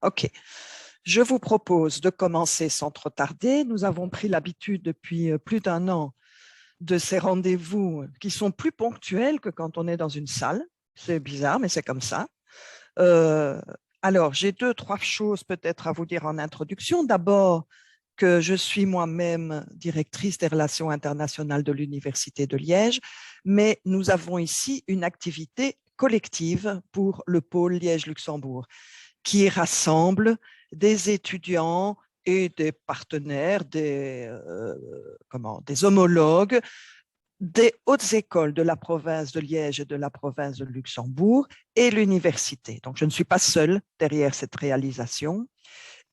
OK. Je vous propose de commencer sans trop tarder. Nous avons pris l'habitude depuis plus d'un an de ces rendez-vous qui sont plus ponctuels que quand on est dans une salle. C'est bizarre, mais c'est comme ça. Euh, alors, j'ai deux, trois choses peut-être à vous dire en introduction. D'abord, que je suis moi-même directrice des relations internationales de l'Université de Liège, mais nous avons ici une activité collective pour le pôle Liège-Luxembourg qui rassemble des étudiants et des partenaires, des homologues des hautes écoles de la province de Liège et de la province de Luxembourg et l'université. Donc, je ne suis pas seule derrière cette réalisation.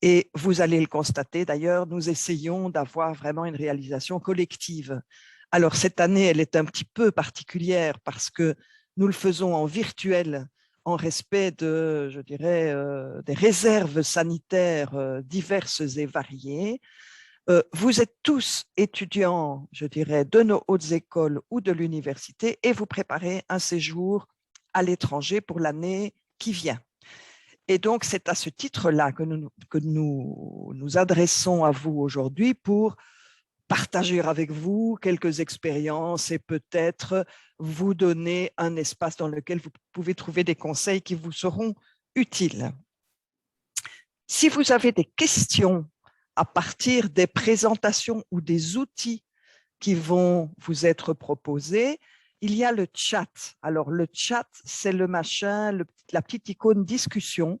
Et vous allez le constater d'ailleurs, nous essayons d'avoir vraiment une réalisation collective. Alors, cette année, elle est un petit peu particulière parce que nous le faisons en virtuel, en respect de, je dirais, des réserves sanitaires diverses et variées. Vous êtes tous étudiants, je dirais, de nos hautes écoles ou de l'université et vous préparez un séjour à l'étranger pour l'année qui vient. Et donc, c'est à ce titre-là que nous adressons à vous aujourd'hui pour partager avec vous quelques expériences et peut-être vous donner un espace dans lequel vous pouvez trouver des conseils qui vous seront utiles. Si vous avez des questions à partir des présentations ou des outils qui vont vous être proposés, il y a le chat. Alors, le chat, c'est le machin, la petite icône discussion.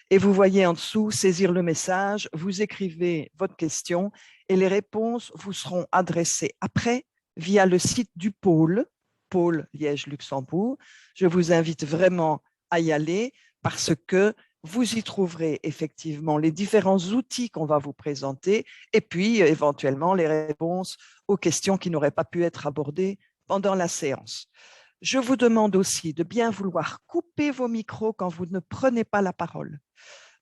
Et vous voyez en dessous, saisir le message, vous écrivez votre question et les réponses vous seront adressées après via le site du pôle Liège-Luxembourg. Je vous invite vraiment à y aller parce que vous y trouverez effectivement les différents outils qu'on va vous présenter et puis éventuellement les réponses aux questions qui n'auraient pas pu être abordées pendant la séance. Je vous demande aussi de bien vouloir couper vos micros quand vous ne prenez pas la parole.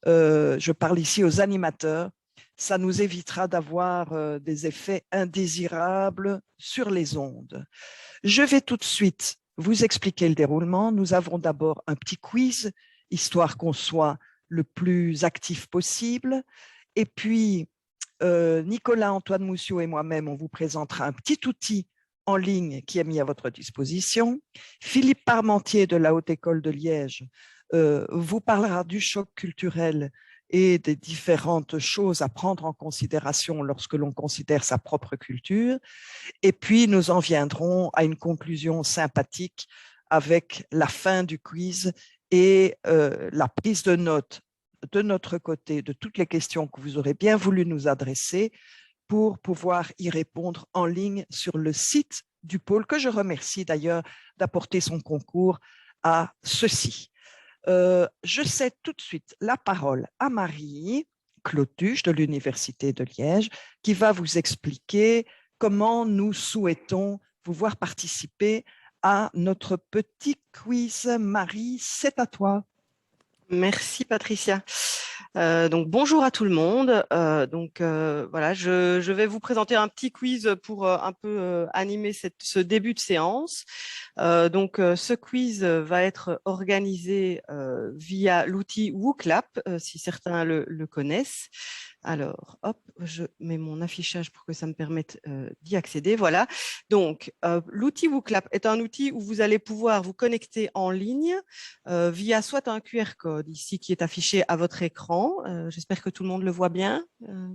Je parle ici aux animateurs. Ça nous évitera d'avoir des effets indésirables sur les ondes. Je vais tout de suite vous expliquer le déroulement. Nous avons d'abord un petit quiz, histoire qu'on soit le plus actif possible. Et puis, Nicolas, Antoine Mousseau et moi-même, on vous présentera un petit outil en ligne qui est mis à votre disposition. Philippe Parmentier de la Haute École de Liège vous parlera du choc culturel et des différentes choses à prendre en considération lorsque l'on considère sa propre culture. Et puis, nous en viendrons à une conclusion sympathique avec la fin du quiz et la prise de notes de notre côté de toutes les questions que vous aurez bien voulu nous adresser pour pouvoir y répondre en ligne sur le site du pôle, que je remercie d'ailleurs d'apporter son concours à ceci. Je cède tout de suite la parole à Marie Clotuche de l'Université de Liège qui va vous expliquer comment nous souhaitons vous voir participer à notre petit quiz. Marie, c'est à toi. Merci Patricia. Donc bonjour à tout le monde. Voilà, je vais vous présenter un petit quiz pour un peu animer ce début de séance. Ce quiz va être organisé via l'outil WooClap, si certains le connaissent. Alors, hop, je mets mon affichage pour que ça me permette d'y accéder. Voilà. Donc, l'outil WooClap est un outil où vous allez pouvoir vous connecter en ligne via soit un QR code ici qui est affiché à votre écran. J'espère que tout le monde le voit bien.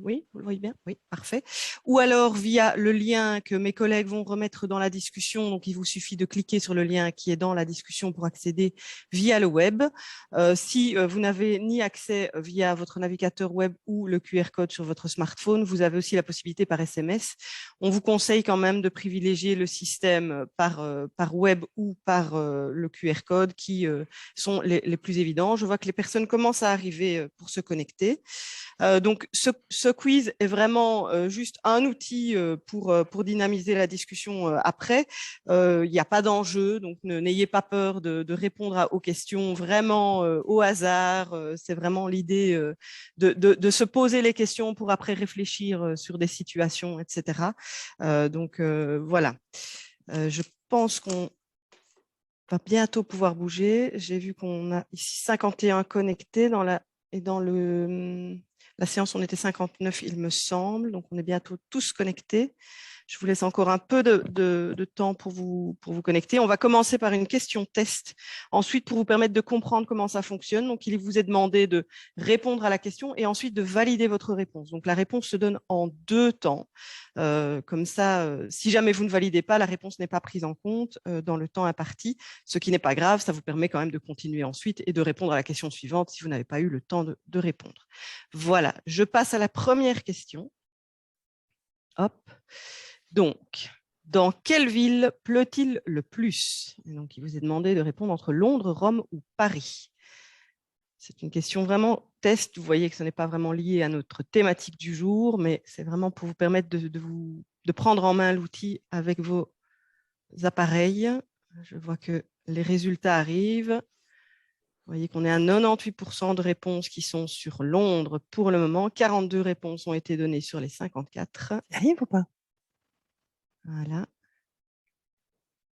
Oui, vous le voyez bien? Oui, parfait. Ou alors via le lien que mes collègues vont remettre dans la discussion. Donc, il vous suffit de cliquer sur le lien qui est dans la discussion pour accéder via le web. Si vous n'avez ni accès via votre navigateur web ou le QR code sur votre smartphone, vous avez aussi la possibilité par SMS. On vous conseille quand même de privilégier le système par web ou par le QR code qui sont les plus évidents. Je vois que les personnes commencent à arriver pour se connecter. Ce quiz est vraiment juste un outil pour dynamiser la discussion après. Il n'y a pas d'enjeu, donc n'ayez pas peur de répondre aux questions vraiment au hasard. C'est vraiment l'idée de se poser les questions pour après réfléchir sur des situations, etc. Voilà. Je pense qu'on va bientôt pouvoir bouger. J'ai vu qu'on a ici 51 connectés dans la et dans la séance, on était 59, il me semble. Donc, on est bientôt tous connectés. Je vous laisse encore un peu de temps pour vous connecter. On va commencer par une question test. Ensuite, pour vous permettre de comprendre comment ça fonctionne, donc il vous est demandé de répondre à la question et ensuite de valider votre réponse. Donc, la réponse se donne en 2 temps. Comme ça, si jamais vous ne validez pas, la réponse n'est pas prise en compte dans le temps imparti, ce qui n'est pas grave. Ça vous permet quand même de continuer ensuite et de répondre à la question suivante si vous n'avez pas eu le temps de répondre. Voilà, je passe à la première question. Hop. Donc, dans quelle ville pleut-il le plus? Et donc, il vous est demandé de répondre entre Londres, Rome ou Paris. C'est une question vraiment test. Vous voyez que ce n'est pas vraiment lié à notre thématique du jour, mais c'est vraiment pour vous permettre de prendre en main l'outil avec vos appareils. Je vois que les résultats arrivent. Vous voyez qu'on est à 98% de réponses qui sont sur Londres pour le moment. 42 réponses ont été données sur les 54. Rien ou pas? Voilà.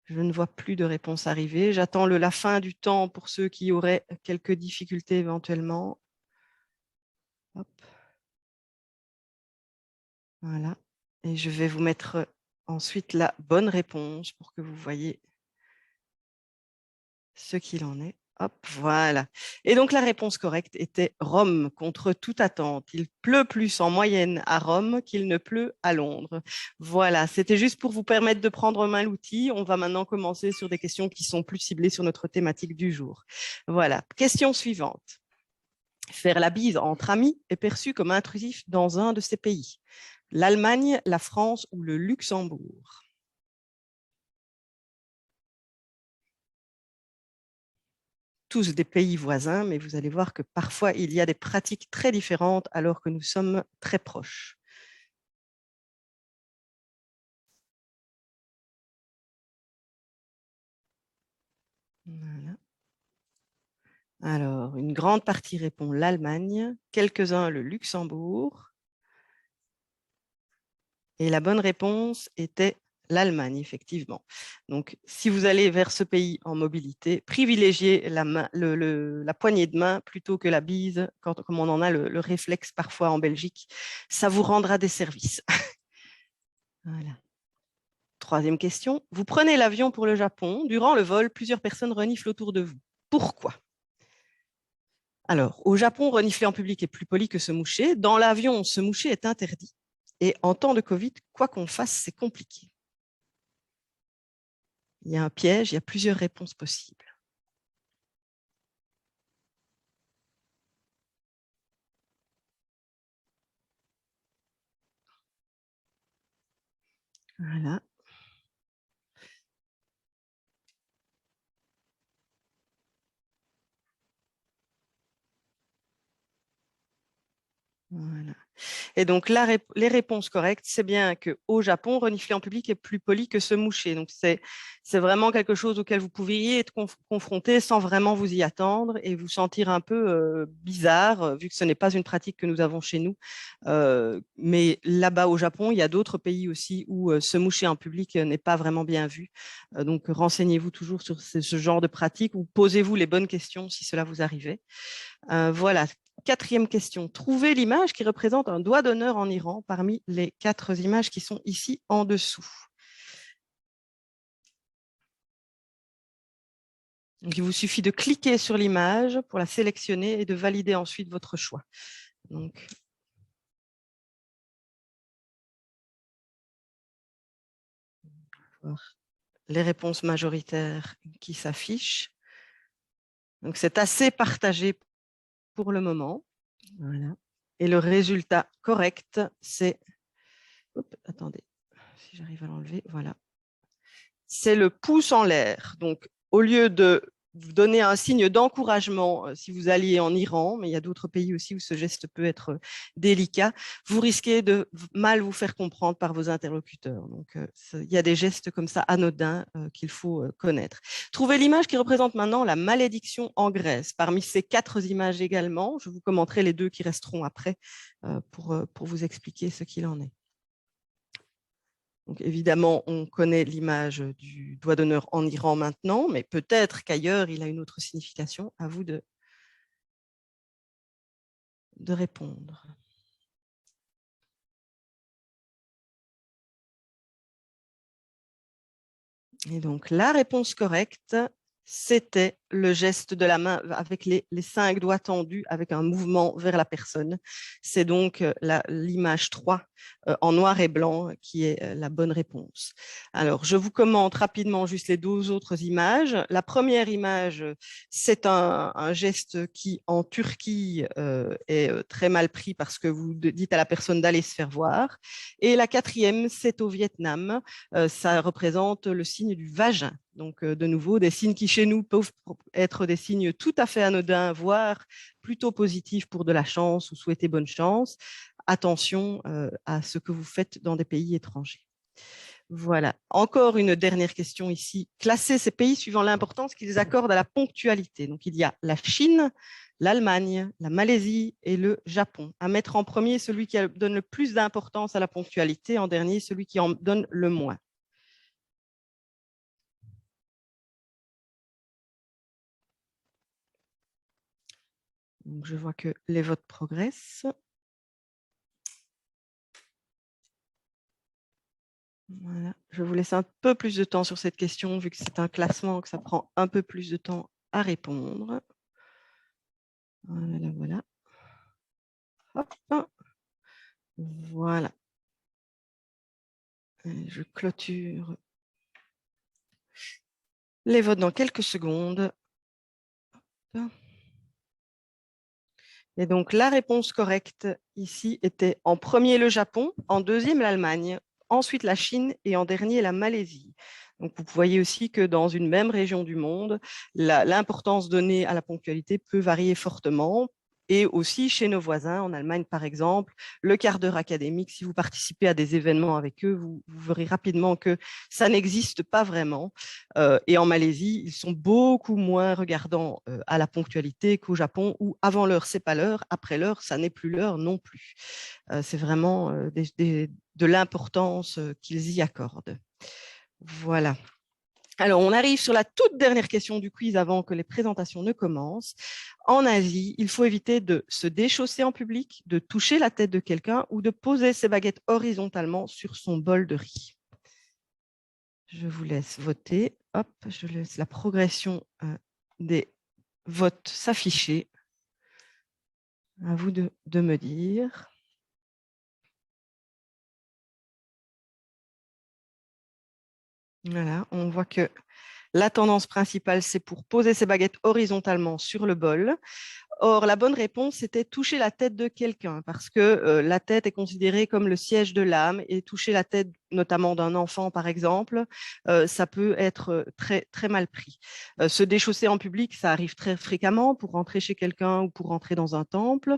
Je ne vois plus de réponse arriver. J'attends la fin du temps pour ceux qui auraient quelques difficultés éventuellement. Hop. Voilà. Et je vais vous mettre ensuite la bonne réponse pour que vous voyez ce qu'il en est. Hop, voilà. Et donc, la réponse correcte était Rome, contre toute attente. Il pleut plus en moyenne à Rome qu'il ne pleut à Londres. Voilà, c'était juste pour vous permettre de prendre en main l'outil. On va maintenant commencer sur des questions qui sont plus ciblées sur notre thématique du jour. Voilà, question suivante. Faire la bise entre amis est perçu comme intrusif dans un de ces pays. L'Allemagne, la France ou le Luxembourg? Tous des pays voisins, mais vous allez voir que parfois il y a des pratiques très différentes alors que nous sommes très proches. Voilà. Alors, une grande partie répond l'Allemagne, quelques-uns le Luxembourg. Et la bonne réponse était l'Allemagne, effectivement. Donc, si vous allez vers ce pays en mobilité, privilégiez la poignée de main plutôt que la bise, comme on en a le réflexe parfois en Belgique. Ça vous rendra des services. Voilà. Troisième question. Vous prenez l'avion pour le Japon. Durant le vol, plusieurs personnes reniflent autour de vous. Pourquoi? Alors, au Japon, renifler en public est plus poli que se moucher. Dans l'avion, se moucher est interdit. Et en temps de Covid, quoi qu'on fasse, c'est compliqué. Il y a un piège, il y a plusieurs réponses possibles. Voilà. Voilà. Et donc, les réponses correctes, c'est bien qu'au Japon, renifler en public est plus poli que se moucher. Donc, c'est vraiment quelque chose auquel vous pourriez être confronté sans vraiment vous y attendre et vous sentir un peu bizarre, vu que ce n'est pas une pratique que nous avons chez nous. Mais là-bas au Japon, il y a d'autres pays aussi où se moucher en public n'est pas vraiment bien vu. Donc, renseignez-vous toujours sur ce genre de pratique ou posez-vous les bonnes questions si cela vous arrivait. Voilà. Quatrième question. Trouvez l'image qui représente un doigt d'honneur en Iran parmi les 4 images qui sont ici en dessous. Donc, il vous suffit de cliquer sur l'image pour la sélectionner et de valider ensuite votre choix. Donc, voir les réponses majoritaires qui s'affichent. Donc, c'est assez partagé pour le moment. Voilà. Et le résultat correct, c'est... Attendez, si j'arrive à l'enlever, voilà. C'est le pouce en l'air. Donc, au lieu de vous donner un signe d'encouragement si vous alliez en Iran, mais il y a d'autres pays aussi où ce geste peut être délicat, vous risquez de mal vous faire comprendre par vos interlocuteurs. Donc, il y a des gestes comme ça anodins qu'il faut connaître. Trouvez l'image qui représente maintenant la malédiction en Grèce. Parmi ces 4 images également, je vous commenterai les 2 qui resteront après pour vous expliquer ce qu'il en est. Donc, évidemment, on connaît l'image du doigt d'honneur en Iran maintenant, mais peut-être qu'ailleurs, il a une autre signification. À vous de de répondre. Et donc, la réponse correcte, c'était le geste de la main avec les 5 doigts tendus avec un mouvement vers la personne. C'est donc l'image 3 en noir et blanc qui est la bonne réponse. Alors, je vous commente rapidement juste les 2 autres images. La première image, c'est un geste qui, en Turquie, est très mal pris parce que vous dites à la personne d'aller se faire voir. Et la 4e, c'est au Vietnam. Ça représente le signe du vagin. Donc, de nouveau, des signes qui, chez nous, peuvent être des signes tout à fait anodins, voire plutôt positifs pour de la chance ou souhaiter bonne chance. Attention à ce que vous faites dans des pays étrangers. Voilà. Encore une dernière question ici. Classer ces pays suivant l'importance qu'ils accordent à la ponctualité. Donc, il y a la Chine, l'Allemagne, la Malaisie et le Japon. À mettre en premier celui qui donne le plus d'importance à la ponctualité, en dernier celui qui en donne le moins. Donc, je vois que les votes progressent. Voilà. Je vous laisse un peu plus de temps sur cette question, vu que c'est un classement, que ça prend un peu plus de temps à répondre. Voilà, voilà. Hop. Voilà. Je clôture les votes dans quelques secondes. Et donc, la réponse correcte ici était en premier le Japon, en deuxième l'Allemagne, ensuite la Chine et en dernier la Malaisie. Donc, vous voyez aussi que dans une même région du monde, l'importance donnée à la ponctualité peut varier fortement. Et aussi chez nos voisins, en Allemagne par exemple, le quart d'heure académique, si vous participez à des événements avec eux, vous verrez rapidement que ça n'existe pas vraiment. Et en Malaisie, ils sont beaucoup moins regardants à la ponctualité qu'au Japon, où avant l'heure, c'est pas l'heure, après l'heure, ça n'est plus l'heure non plus. C'est vraiment de l'importance qu'ils y accordent. Voilà. Alors, on arrive sur la toute dernière question du quiz avant que les présentations ne commencent. En Asie, il faut éviter de se déchausser en public, de toucher la tête de quelqu'un ou de poser ses baguettes horizontalement sur son bol de riz. Je vous laisse voter. Hop, je laisse la progression des votes s'afficher. À vous de me dire. Voilà, on voit que la tendance principale, c'est pour poser ses baguettes horizontalement sur le bol. Or, la bonne réponse, c'était toucher la tête de quelqu'un, parce que la tête est considérée comme le siège de l'âme, et toucher la tête, notamment d'un enfant, par exemple, ça peut être très, très mal pris. Se déchausser en public, ça arrive très fréquemment pour rentrer chez quelqu'un ou pour rentrer dans un temple.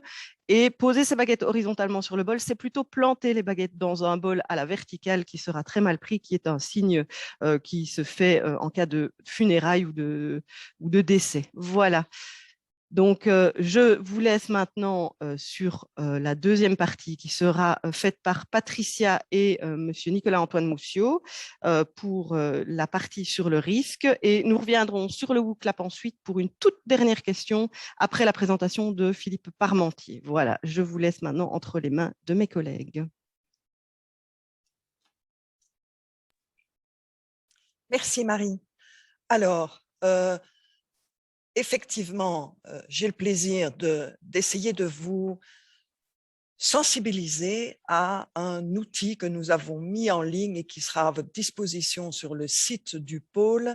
Et poser ses baguettes horizontalement sur le bol, c'est plutôt planter les baguettes dans un bol à la verticale qui sera très mal pris, qui est un signe qui se fait en cas de funérailles ou de décès. Voilà. Donc, je vous laisse maintenant sur la deuxième partie qui sera faite par Patricia et Monsieur Nicolas-Antoine Mousseau pour la partie sur le risque. Et nous reviendrons sur le WooClap ensuite pour une toute dernière question après la présentation de Philippe Parmentier. Voilà, je vous laisse maintenant entre les mains de mes collègues. Merci Marie. Alors, effectivement, j'ai le plaisir d'essayer de vous sensibiliser à un outil que nous avons mis en ligne et qui sera à votre disposition sur le site du pôle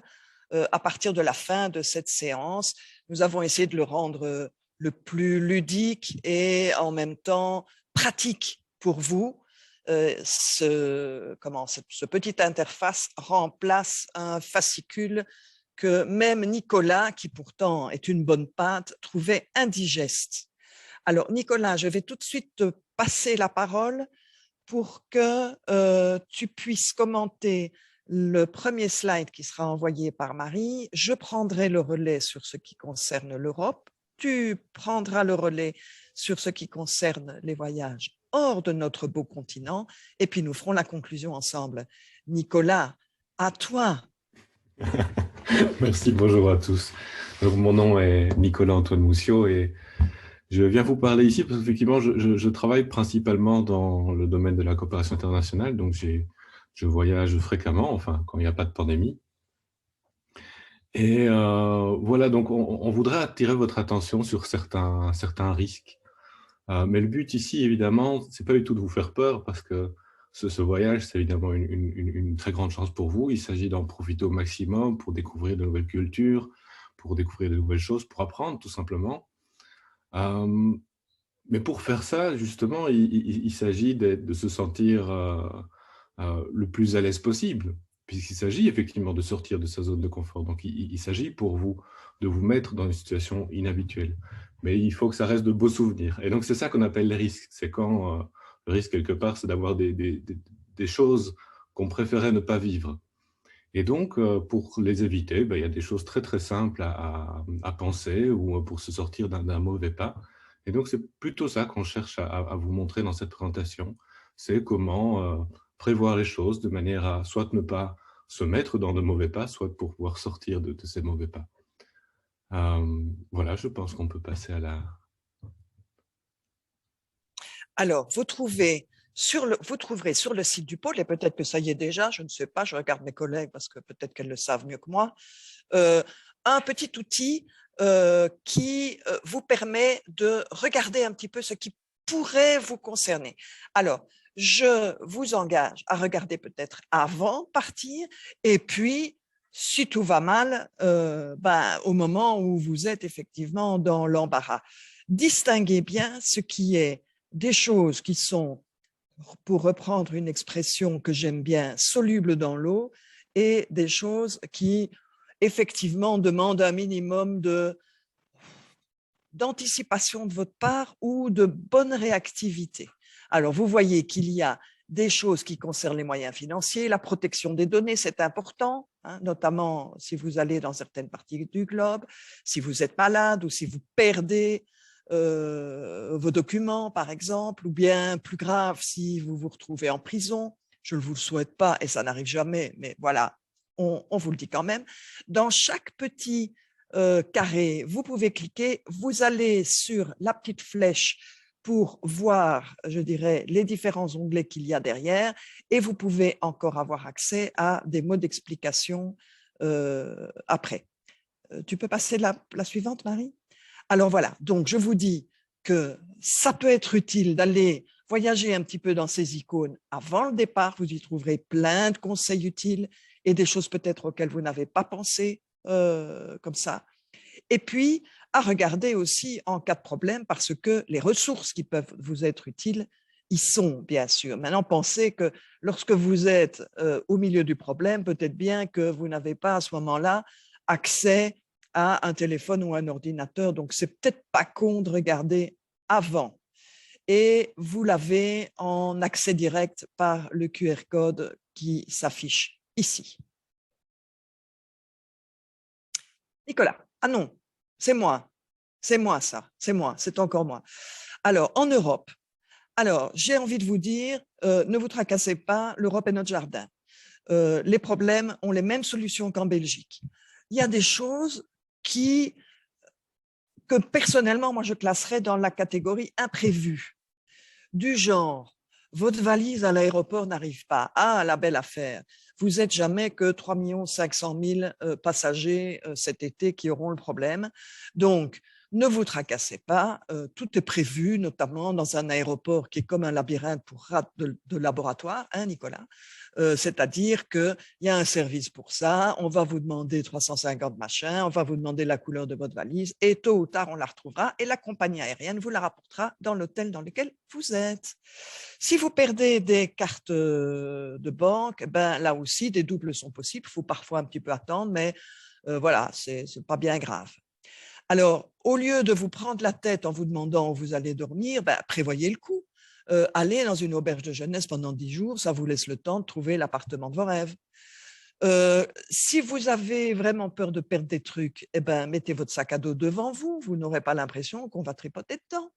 à partir de la fin de cette séance. Nous avons essayé de le rendre le plus ludique et en même temps pratique pour vous. Ce petite interface remplace un fascicule que même Nicolas, qui pourtant est une bonne pâte, trouvait indigeste. Alors, Nicolas, je vais tout de suite te passer la parole pour que tu puisses commenter le premier slide qui sera envoyé par Marie. Je prendrai le relais sur ce qui concerne l'Europe. Tu prendras le relais sur ce qui concerne les voyages hors de notre beau continent. Et puis, nous ferons la conclusion ensemble. Nicolas, à toi. Merci, bonjour à tous. Donc, mon nom est Nicolas-Antoine Mousseau et Je viens vous parler ici parce qu'effectivement, je travaille principalement dans le domaine de la coopération internationale, donc je voyage fréquemment, enfin, quand il n'y a pas de pandémie. Et voilà, donc on voudrait attirer votre attention sur certains risques. Mais le but ici, évidemment, c'est pas du tout de vous faire peur parce que ce voyage, c'est évidemment une très grande chance pour vous. Il s'agit d'en profiter au maximum pour découvrir de nouvelles cultures, pour découvrir de nouvelles choses, pour apprendre tout simplement. Mais pour faire ça, justement, il s'agit de se sentir le plus à l'aise possible, puisqu'il s'agit effectivement de sortir de sa zone de confort. Donc, il s'agit pour vous de vous mettre dans une situation inhabituelle. Mais il faut que ça reste de beaux souvenirs. Et donc, c'est ça qu'on appelle les risques. C'est quand le risque, quelque part, c'est d'avoir des choses qu'on préférait ne pas vivre. Et donc, pour les éviter, ben, il y a des choses très, très simples à penser ou pour se sortir d'un mauvais pas. Et donc, c'est plutôt ça qu'on cherche à vous montrer dans cette présentation. C'est comment prévoir les choses de manière à soit ne pas se mettre dans de mauvais pas, soit pour pouvoir sortir de ces mauvais pas. Voilà, je pense qu'on peut passer à la... Alors, vous trouverez sur le site du pôle, et peut-être que ça y est déjà, je ne sais pas, je regarde mes collègues parce que peut-être qu'elles le savent mieux que moi, un petit outil qui vous permet de regarder un petit peu ce qui pourrait vous concerner. Alors, je vous engage à regarder peut-être avant de partir, et puis, si tout va mal, au moment où vous êtes effectivement dans l'embarras. Distinguez bien ce qui est des choses qui sont, pour reprendre une expression que j'aime bien, solubles dans l'eau, et des choses qui, effectivement, demandent un minimum d'anticipation de votre part ou de bonne réactivité. Alors, vous voyez qu'il y a des choses qui concernent les moyens financiers, la protection des données, c'est important, hein, notamment si vous allez dans certaines parties du globe, si vous êtes malade ou si vous perdez vos documents, par exemple, ou bien plus grave, si vous vous retrouvez en prison. Je ne vous le souhaite pas et ça n'arrive jamais, mais voilà, on vous le dit quand même. Dans chaque petit carré, vous pouvez cliquer, vous allez sur la petite flèche pour voir, je dirais, les différents onglets qu'il y a derrière, et vous pouvez encore avoir accès à des mots d'explication après. Tu peux passer la suivante, Marie? Alors voilà, donc je vous dis que ça peut être utile d'aller voyager un petit peu dans ces icônes avant le départ. Vous y trouverez plein de conseils utiles et des choses peut-être auxquelles vous n'avez pas pensé comme ça. Et puis, à regarder aussi en cas de problème, parce que les ressources qui peuvent vous être utiles, y sont, bien sûr. Maintenant, pensez que lorsque vous êtes au milieu du problème, peut-être bien que vous n'avez pas à ce moment-là accès à un téléphone ou un ordinateur. Donc, c'est peut-être pas con de regarder avant. Et vous l'avez en accès direct par le QR code qui s'affiche ici. Nicolas, ah non, c'est moi ça, c'est moi, c'est encore moi. Alors, en Europe, j'ai envie de vous dire, ne vous tracassez pas, l'Europe est notre jardin. Les problèmes ont les mêmes solutions qu'en Belgique. Il y a des choses que personnellement, moi, je classerais dans la catégorie imprévue, du genre, votre valise à l'aéroport n'arrive pas. Ah, la belle affaire. Vous n'êtes jamais que 3 500 000 passagers cet été qui auront le problème. Donc, ne vous tracassez pas. Tout est prévu, notamment dans un aéroport qui est comme un labyrinthe pour rats de laboratoire, hein, Nicolas. C'est-à-dire qu'il y a un service pour ça. On va vous demander 350 machins, on va vous demander la couleur de votre valise et tôt ou tard, on la retrouvera et la compagnie aérienne vous la rapportera dans l'hôtel dans lequel vous êtes. Si vous perdez des cartes de banque, ben là aussi, des doubles sont possibles. Il faut parfois un petit peu attendre, mais voilà, c'est pas bien grave. Alors, au lieu de vous prendre la tête en vous demandant où vous allez dormir, ben, prévoyez le coup. Allez dans une auberge de jeunesse pendant 10 jours, ça vous laisse le temps de trouver l'appartement de vos rêves. Si vous avez vraiment peur de perdre des trucs, eh ben, mettez votre sac à dos devant vous, vous n'aurez pas l'impression qu'on va tripoter dedans.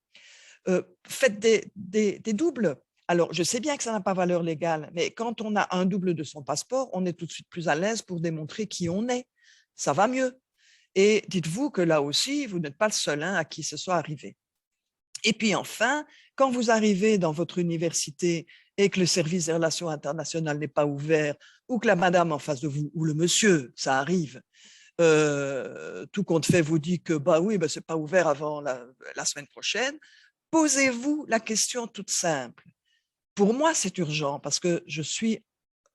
Faites des doubles. Alors, je sais bien que ça n'a pas valeur légale, mais quand on a un double de son passeport, on est tout de suite plus à l'aise pour démontrer qui on est. Ça va mieux. Et dites-vous que là aussi, vous n'êtes pas le seul à qui ce soit arrivé. Et puis enfin, quand vous arrivez dans votre université et que le service des relations internationales n'est pas ouvert, ou que la madame en face de vous, ou le monsieur, ça arrive, tout compte fait vous dit que bah oui, bah, c'est pas ouvert avant la semaine prochaine, posez-vous la question toute simple. Pour moi, c'est urgent parce que je suis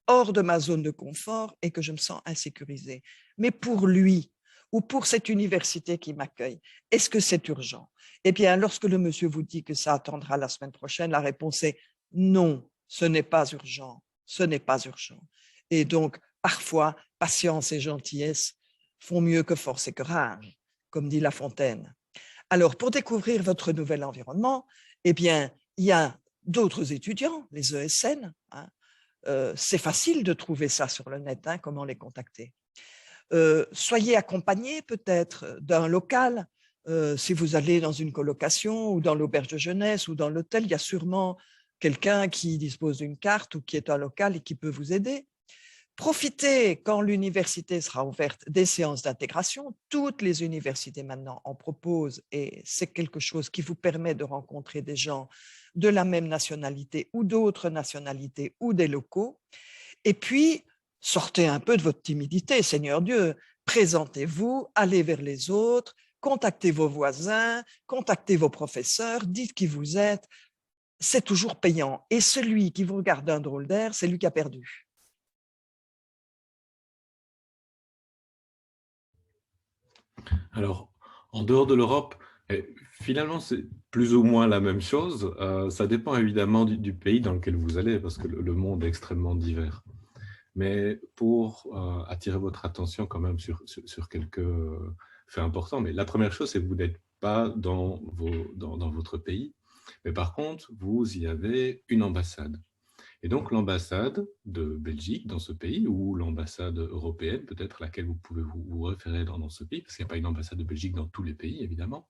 hors de ma zone de confort et que je me sens insécurisée. Mais pour lui ou pour cette université qui m'accueille, est-ce que c'est urgent? Eh bien, lorsque le monsieur vous dit que ça attendra la semaine prochaine, la réponse est non, ce n'est pas urgent, ce n'est pas urgent. Et donc, parfois, patience et gentillesse font mieux que force et courage, comme dit La Fontaine. Alors, pour découvrir votre nouvel environnement, eh bien, il y a d'autres étudiants, les ESN. Hein. C'est facile de trouver ça sur le net, hein, comment les contacter. Soyez accompagné peut-être d'un local. Si vous allez dans une colocation ou dans l'auberge de jeunesse ou dans l'hôtel, il y a sûrement quelqu'un qui dispose d'une carte ou qui est un local et qui peut vous aider. Profitez, quand l'université sera ouverte, des séances d'intégration. Toutes les universités maintenant en proposent et c'est quelque chose qui vous permet de rencontrer des gens de la même nationalité ou d'autres nationalités ou des locaux. Et puis, sortez un peu de votre timidité, Seigneur Dieu. Présentez-vous, allez vers les autres, contactez vos voisins, contactez vos professeurs, dites qui vous êtes. C'est toujours payant. Et celui qui vous regarde d'un drôle d'air, c'est lui qui a perdu. Alors, en dehors de l'Europe, finalement, c'est plus ou moins la même chose. Ça dépend évidemment du pays dans lequel vous allez, parce que le monde est extrêmement divers. Mais pour attirer votre attention quand même sur quelques faits importants, mais la première chose, c'est que vous n'êtes pas dans votre pays, mais par contre, vous y avez une ambassade. Et donc, l'ambassade de Belgique dans ce pays, ou l'ambassade européenne, peut-être laquelle vous pouvez vous référer dans ce pays, parce qu'il n'y a pas une ambassade de Belgique dans tous les pays, évidemment.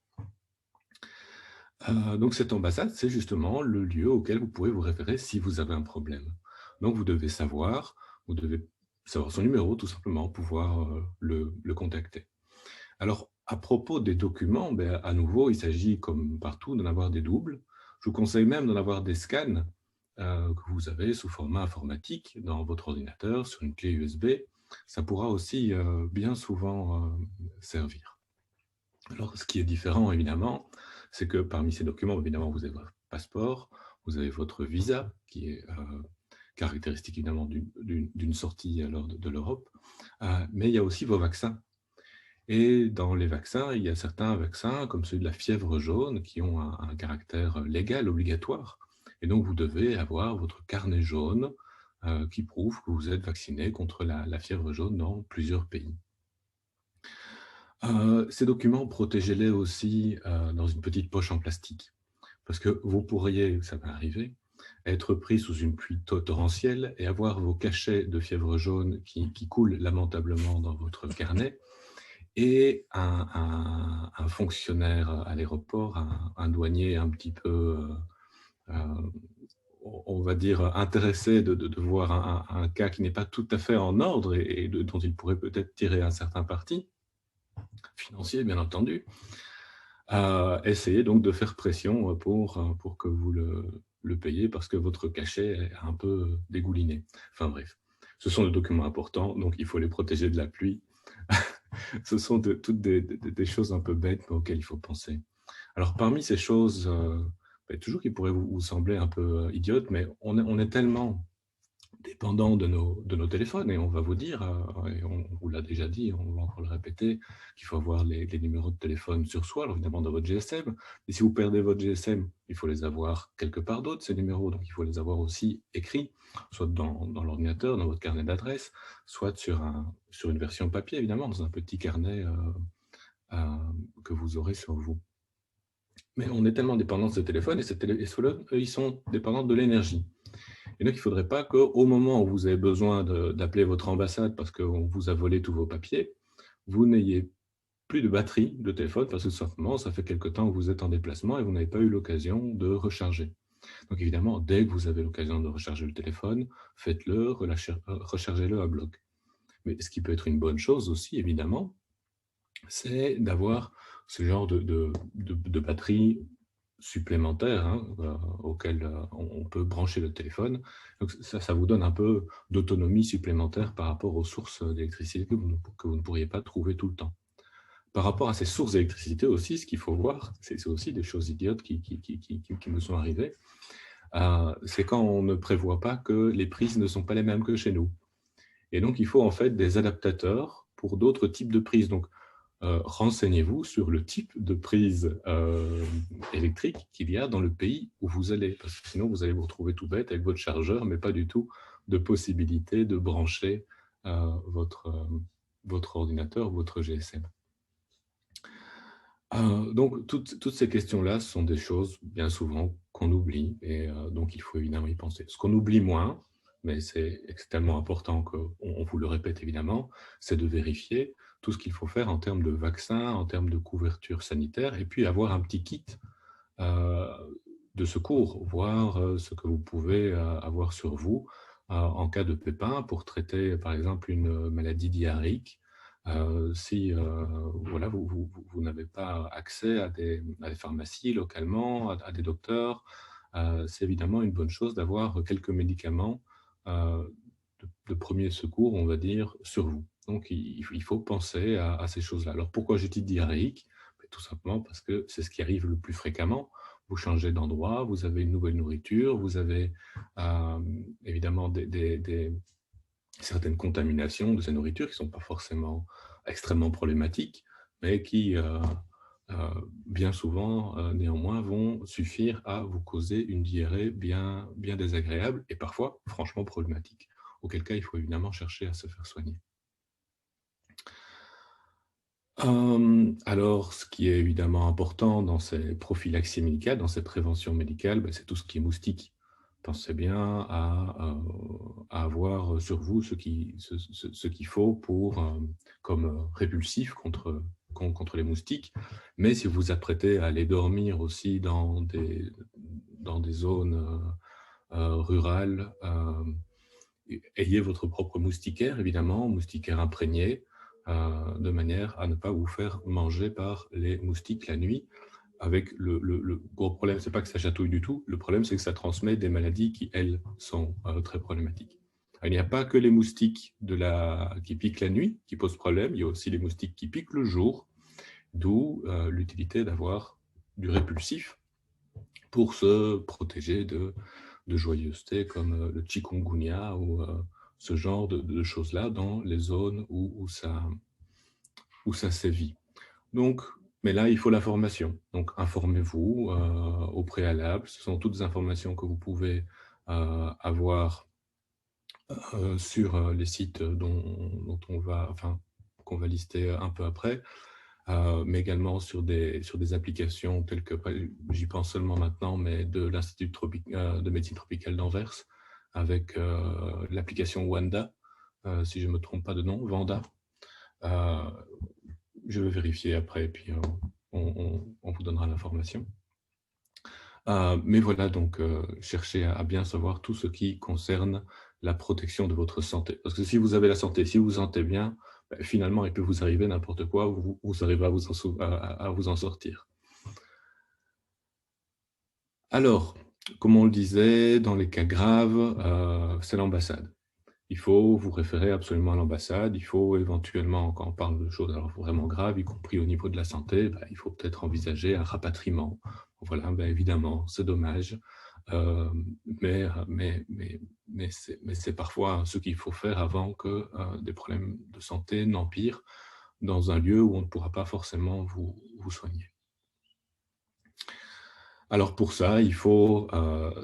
Donc, cette ambassade, c'est justement le lieu auquel vous pourrez vous référer si vous avez un problème. Donc, vous devez savoir son numéro, tout simplement, pouvoir le contacter. Alors, à propos des documents, à nouveau, il s'agit, comme partout, d'en avoir des doubles. Je vous conseille même d'en avoir des scans que vous avez sous format informatique dans votre ordinateur, sur une clé USB. Ça pourra aussi bien souvent servir. Alors, ce qui est différent, évidemment, c'est que parmi ces documents, évidemment, vous avez votre passeport, vous avez votre visa, qui est caractéristique, évidemment, d'une sortie alors de l'Europe, mais il y a aussi vos vaccins. Et dans les vaccins, il y a certains vaccins, comme celui de la fièvre jaune, qui ont un caractère légal obligatoire. Et donc, vous devez avoir votre carnet jaune qui prouve que vous êtes vacciné contre la fièvre jaune dans plusieurs pays. Ces documents, protégez-les aussi dans une petite poche en plastique. Parce que vous pourriez, ça va arriver, être pris sous une pluie torrentielle et avoir vos cachets de fièvre jaune qui coulent lamentablement dans votre carnet, et un fonctionnaire à l'aéroport, un douanier un petit peu, on va dire, intéressé de voir un cas qui n'est pas tout à fait en ordre et dont il pourrait peut-être tirer un certain parti, financier bien entendu, essayer donc de faire pression pour que vous le payiez parce que votre cachet est un peu dégouliné. Enfin bref, ce sont des documents importants, donc il faut les protéger de la pluie. Ce sont toutes des choses un peu bêtes auxquelles il faut penser. Alors, parmi ces choses, toujours qui pourraient vous sembler un peu idiotes, mais on est tellement dépendant de nos téléphones, et on va vous dire, et on vous l'a déjà dit, on va encore le répéter, qu'il faut avoir les numéros de téléphone sur soi, alors évidemment dans votre GSM, et si vous perdez votre GSM, il faut les avoir quelque part d'autre, ces numéros, donc il faut les avoir aussi écrits, soit dans l'ordinateur, dans votre carnet d'adresse, soit sur une version papier, évidemment, dans un petit carnet que vous aurez sur vous. Mais on est tellement dépendant de ce téléphone, et ceux-là, ils sont dépendants de l'énergie. Et donc, il ne faudrait pas qu'au moment où vous avez besoin d'appeler votre ambassade parce qu'on vous a volé tous vos papiers, vous n'ayez plus de batterie de téléphone parce que tout simplement, ça fait quelque temps que vous êtes en déplacement et vous n'avez pas eu l'occasion de recharger. Donc évidemment, dès que vous avez l'occasion de recharger le téléphone, faites-le, rechargez-le à bloc. Mais ce qui peut être une bonne chose aussi, évidemment, c'est d'avoir ce genre de batterie supplémentaires auxquels on peut brancher le téléphone. Donc ça vous donne un peu d'autonomie supplémentaire par rapport aux sources d'électricité que vous ne pourriez pas trouver tout le temps. Par rapport à ces sources d'électricité aussi, ce qu'il faut voir, c'est aussi des choses idiotes qui me sont arrivées, c'est quand on ne prévoit pas que les prises ne sont pas les mêmes que chez nous. Et donc, il faut en fait des adaptateurs pour d'autres types de prises. Donc, renseignez-vous sur le type de prise électrique qu'il y a dans le pays où vous allez, parce que sinon vous allez vous retrouver tout bête avec votre chargeur, mais pas du tout de possibilité de brancher votre ordinateur, votre GSM. Donc, toutes ces questions-là sont des choses, bien souvent, qu'on oublie, et donc il faut évidemment y penser. Ce qu'on oublie moins, mais c'est extrêmement important qu'on vous le répète évidemment, c'est de vérifier tout ce qu'il faut faire en termes de vaccins, en termes de couverture sanitaire, et puis avoir un petit kit de secours, voir ce que vous pouvez avoir sur vous en cas de pépin pour traiter, par exemple, une maladie diarrhéique. Si voilà, vous n'avez pas accès à des pharmacies localement, à des docteurs, c'est évidemment une bonne chose d'avoir quelques médicaments de premier secours, on va dire, sur vous. Donc, il faut penser à ces choses-là. Alors, pourquoi je dis diarrhéique? Tout simplement parce que c'est ce qui arrive le plus fréquemment. Vous changez d'endroit, vous avez une nouvelle nourriture, vous avez évidemment certaines contaminations de ces nourritures qui ne sont pas forcément extrêmement problématiques, mais qui, bien souvent, néanmoins, vont suffire à vous causer une diarrhée bien désagréable et parfois franchement problématique, auquel cas il faut évidemment chercher à se faire soigner. Alors, ce qui est évidemment important dans ces prophylaxies médicales, dans ces préventions médicales, c'est tout ce qui est moustique. Pensez bien à avoir sur vous ce qu'il faut pour, comme répulsif contre les moustiques. Mais si vous vous apprêtez à aller dormir aussi dans des zones rurales, ayez votre propre moustiquaire, évidemment, moustiquaire imprégné, de manière à ne pas vous faire manger par les moustiques la nuit. Avec le gros problème, c'est pas que ça chatouille du tout, le problème c'est que ça transmet des maladies qui, elles, sont très problématiques. Alors, il n'y a pas que les moustiques qui piquent la nuit qui posent problème, il y a aussi les moustiques qui piquent le jour, d'où l'utilité d'avoir du répulsif pour se protéger de joyeuseté comme le chikungunya ou ce genre de choses-là dans les zones où ça sévit. Donc, mais là, il faut la formation. Donc, informez-vous au préalable. Ce sont toutes des informations que vous pouvez avoir sur les sites qu'on va lister un peu après, mais également sur des applications telles que, j'y pense seulement maintenant, mais de l'Institut de médecine tropicale d'Anvers, avec l'application Wanda, si je ne me trompe pas de nom, Vanda. Je vais vérifier après, et puis on vous donnera l'information. Mais voilà, donc cherchez à bien savoir tout ce qui concerne la protection de votre santé. Parce que si vous avez la santé, si vous vous sentez bien, finalement, il peut vous arriver n'importe quoi, vous arrivez à vous en sortir. Alors, comme on le disait, dans les cas graves, c'est l'ambassade. Il faut vous référer absolument à l'ambassade. Il faut éventuellement, quand on parle de choses vraiment graves, y compris au niveau de la santé, il faut peut-être envisager un rapatriement. Voilà, évidemment, c'est dommage, mais c'est parfois ce qu'il faut faire avant que des problèmes de santé n'empirent dans un lieu où on ne pourra pas forcément vous soigner. Alors pour ça, il faut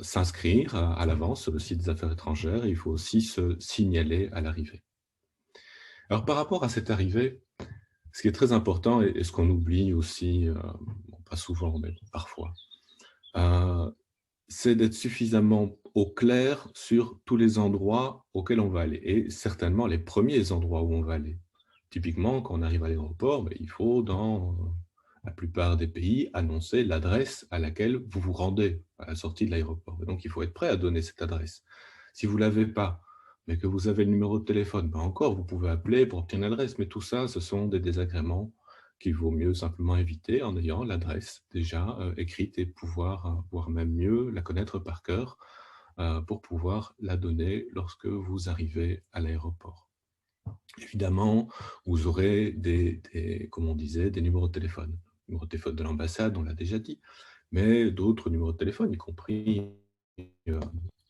s'inscrire à l'avance sur le site des Affaires étrangères. Il faut aussi se signaler à l'arrivée. Alors par rapport à cette arrivée, ce qui est très important et ce qu'on oublie aussi, pas souvent, mais parfois, c'est d'être suffisamment au clair sur tous les endroits auxquels on va aller et certainement les premiers endroits où on va aller. Typiquement, quand on arrive à l'aéroport, il faut dans la plupart des pays, annoncer l'adresse à laquelle vous vous rendez à la sortie de l'aéroport. Donc, il faut être prêt à donner cette adresse. Si vous ne l'avez pas, mais que vous avez le numéro de téléphone, encore, vous pouvez appeler pour obtenir l'adresse. Mais tout ça, ce sont des désagréments qu'il vaut mieux simplement éviter en ayant l'adresse déjà écrite et pouvoir, voire même mieux, la connaître par cœur pour pouvoir la donner lorsque vous arrivez à l'aéroport. Évidemment, vous aurez comme on disait, des numéros de téléphone. Numéro de téléphone de l'ambassade, on l'a déjà dit, mais d'autres numéros de téléphone, y compris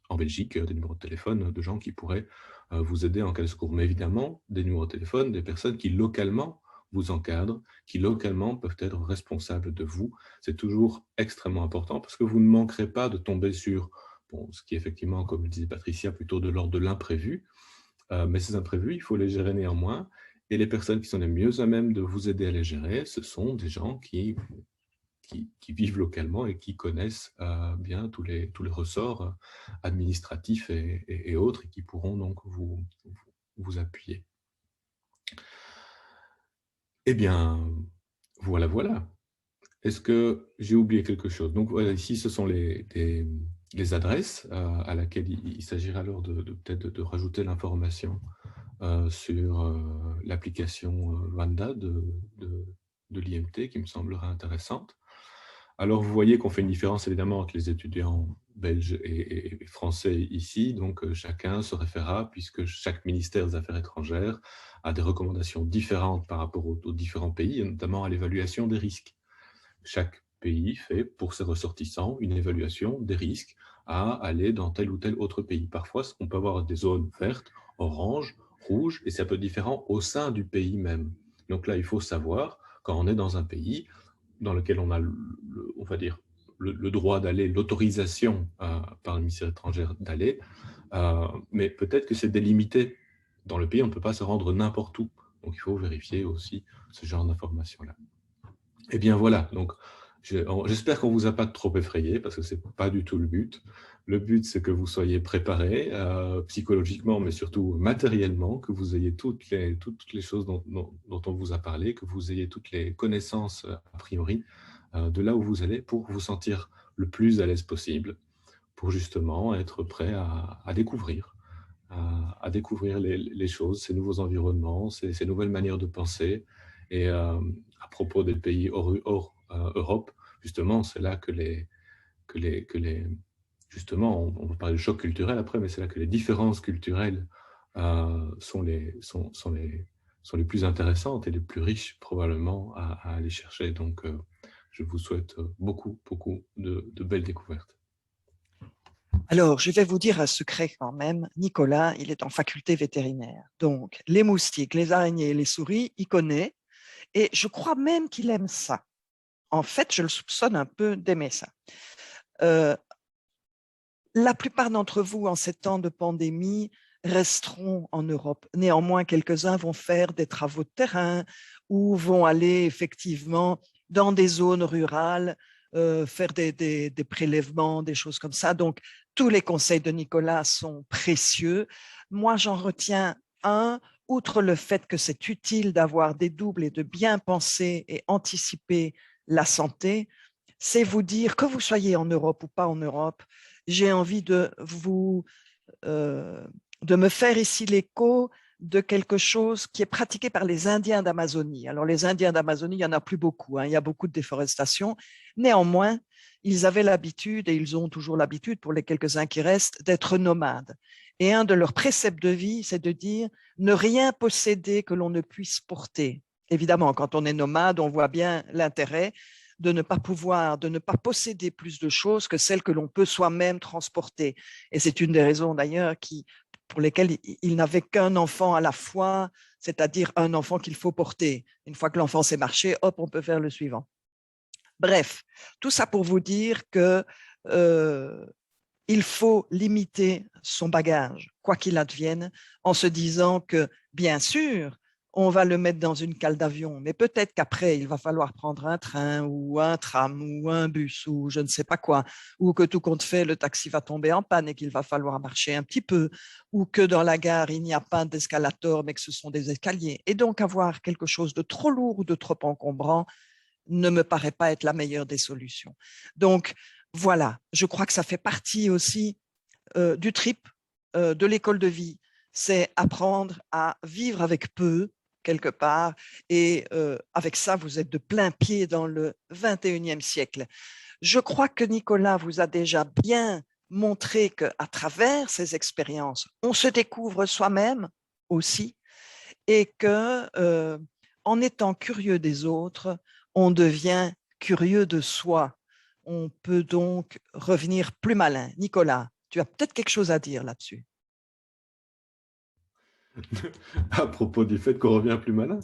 en Belgique, des numéros de téléphone de gens qui pourraient vous aider en cas de secours. Mais évidemment, des numéros de téléphone des personnes qui localement vous encadrent, qui localement peuvent être responsables de vous. C'est toujours extrêmement important parce que vous ne manquerez pas de tomber sur, bon, ce qui est effectivement, comme le disait Patricia, plutôt de l'ordre de l'imprévu. Mais ces imprévus, il faut les gérer néanmoins. Et les personnes qui sont les mieux à même de vous aider à les gérer, ce sont des gens qui vivent localement et qui connaissent bien tous les ressorts administratifs et autres, et qui pourront donc vous appuyer. Eh bien, voilà. Est-ce que j'ai oublié quelque chose? Donc voilà, ici, ce sont les adresses à laquelle il s'agira alors peut-être de rajouter l'information sur l'application Wanda de l'IMT, qui me semblerait intéressante. Alors, vous voyez qu'on fait une différence évidemment entre les étudiants belges et français ici. Donc, chacun se référera, puisque chaque ministère des Affaires étrangères a des recommandations différentes par rapport aux différents pays, et notamment à l'évaluation des risques. Chaque pays fait pour ses ressortissants une évaluation des risques à aller dans tel ou tel autre pays. Parfois, on peut avoir des zones vertes, oranges, rouges, et c'est un peu différent au sein du pays même. Donc là, il faut savoir, quand on est dans un pays dans lequel on a, on va dire, le droit d'aller, l'autorisation par le ministère étranger d'aller, mais peut-être que c'est délimité. Dans le pays, on ne peut pas se rendre n'importe où. Donc, il faut vérifier aussi ce genre d'informations-là. Eh bien, voilà. Donc, j'espère qu'on ne vous a pas trop effrayé, parce que ce n'est pas du tout le but. Le but, c'est que vous soyez préparés psychologiquement, mais surtout matériellement, que vous ayez toutes les choses dont on vous a parlé, que vous ayez toutes les connaissances a priori de là où vous allez pour vous sentir le plus à l'aise possible, pour justement être prêt à découvrir, à découvrir les choses, ces nouveaux environnements, ces nouvelles manières de penser. Et à propos des pays hors Europe, justement, c'est là que justement, on va parler de choc culturel après, mais c'est là que les différences culturelles sont les plus intéressantes et les plus riches probablement à aller chercher. Donc, je vous souhaite beaucoup de belles découvertes. Alors, je vais vous dire un secret quand même. Nicolas, il est en faculté vétérinaire. Donc, les moustiques, les araignées, les souris, il connaît. Et je crois même qu'il aime ça. En fait, je le soupçonne un peu d'aimer ça. La plupart d'entre vous, en ces temps de pandémie, resteront en Europe. Néanmoins, quelques-uns vont faire des travaux de terrain ou vont aller effectivement dans des zones rurales, faire des prélèvements, des choses comme ça. Donc, tous les conseils de Nicolas sont précieux. Moi, j'en retiens un. Outre le fait que c'est utile d'avoir des doubles et de bien penser et anticiper la santé, c'est vous dire que vous soyez en Europe ou pas en Europe, j'ai envie de me faire ici l'écho de quelque chose qui est pratiqué par les Indiens d'Amazonie. Alors, les Indiens d'Amazonie, il n'y en a plus beaucoup, hein, il y a beaucoup de déforestation. Néanmoins, ils avaient l'habitude, et ils ont toujours l'habitude, pour les quelques-uns qui restent, d'être nomades. Et un de leurs préceptes de vie, c'est de dire « ne rien posséder que l'on ne puisse porter ». Évidemment, quand on est nomade, on voit bien l'intérêt de ne pas posséder plus de choses que celles que l'on peut soi-même transporter. Et c'est une des raisons d'ailleurs pour lesquelles il n'avait qu'un enfant à la fois, c'est-à-dire un enfant qu'il faut porter. Une fois que l'enfant s'est marché, hop, on peut faire le suivant. Bref, tout ça pour vous dire que il faut limiter son bagage, quoi qu'il advienne, en se disant que, bien sûr, on va le mettre dans une cale d'avion, mais peut-être qu'après, il va falloir prendre un train ou un tram ou un bus ou je ne sais pas quoi, ou que tout compte fait, le taxi va tomber en panne et qu'il va falloir marcher un petit peu, ou que dans la gare, il n'y a pas d'escalator, mais que ce sont des escaliers. Et donc, avoir quelque chose de trop lourd ou de trop encombrant ne me paraît pas être la meilleure des solutions. Donc, voilà, je crois que ça fait partie aussi du trip de l'école de vie. C'est apprendre à vivre avec peu, quelque part. Et avec ça, vous êtes de plein pied dans le 21e siècle. Je crois que Nicolas vous a déjà bien montré qu'à travers ces expériences, on se découvre soi-même aussi et que, en étant curieux des autres, on devient curieux de soi. On peut donc revenir plus malin. Nicolas, tu as peut-être quelque chose à dire là-dessus. À propos du fait qu'on revient plus malin.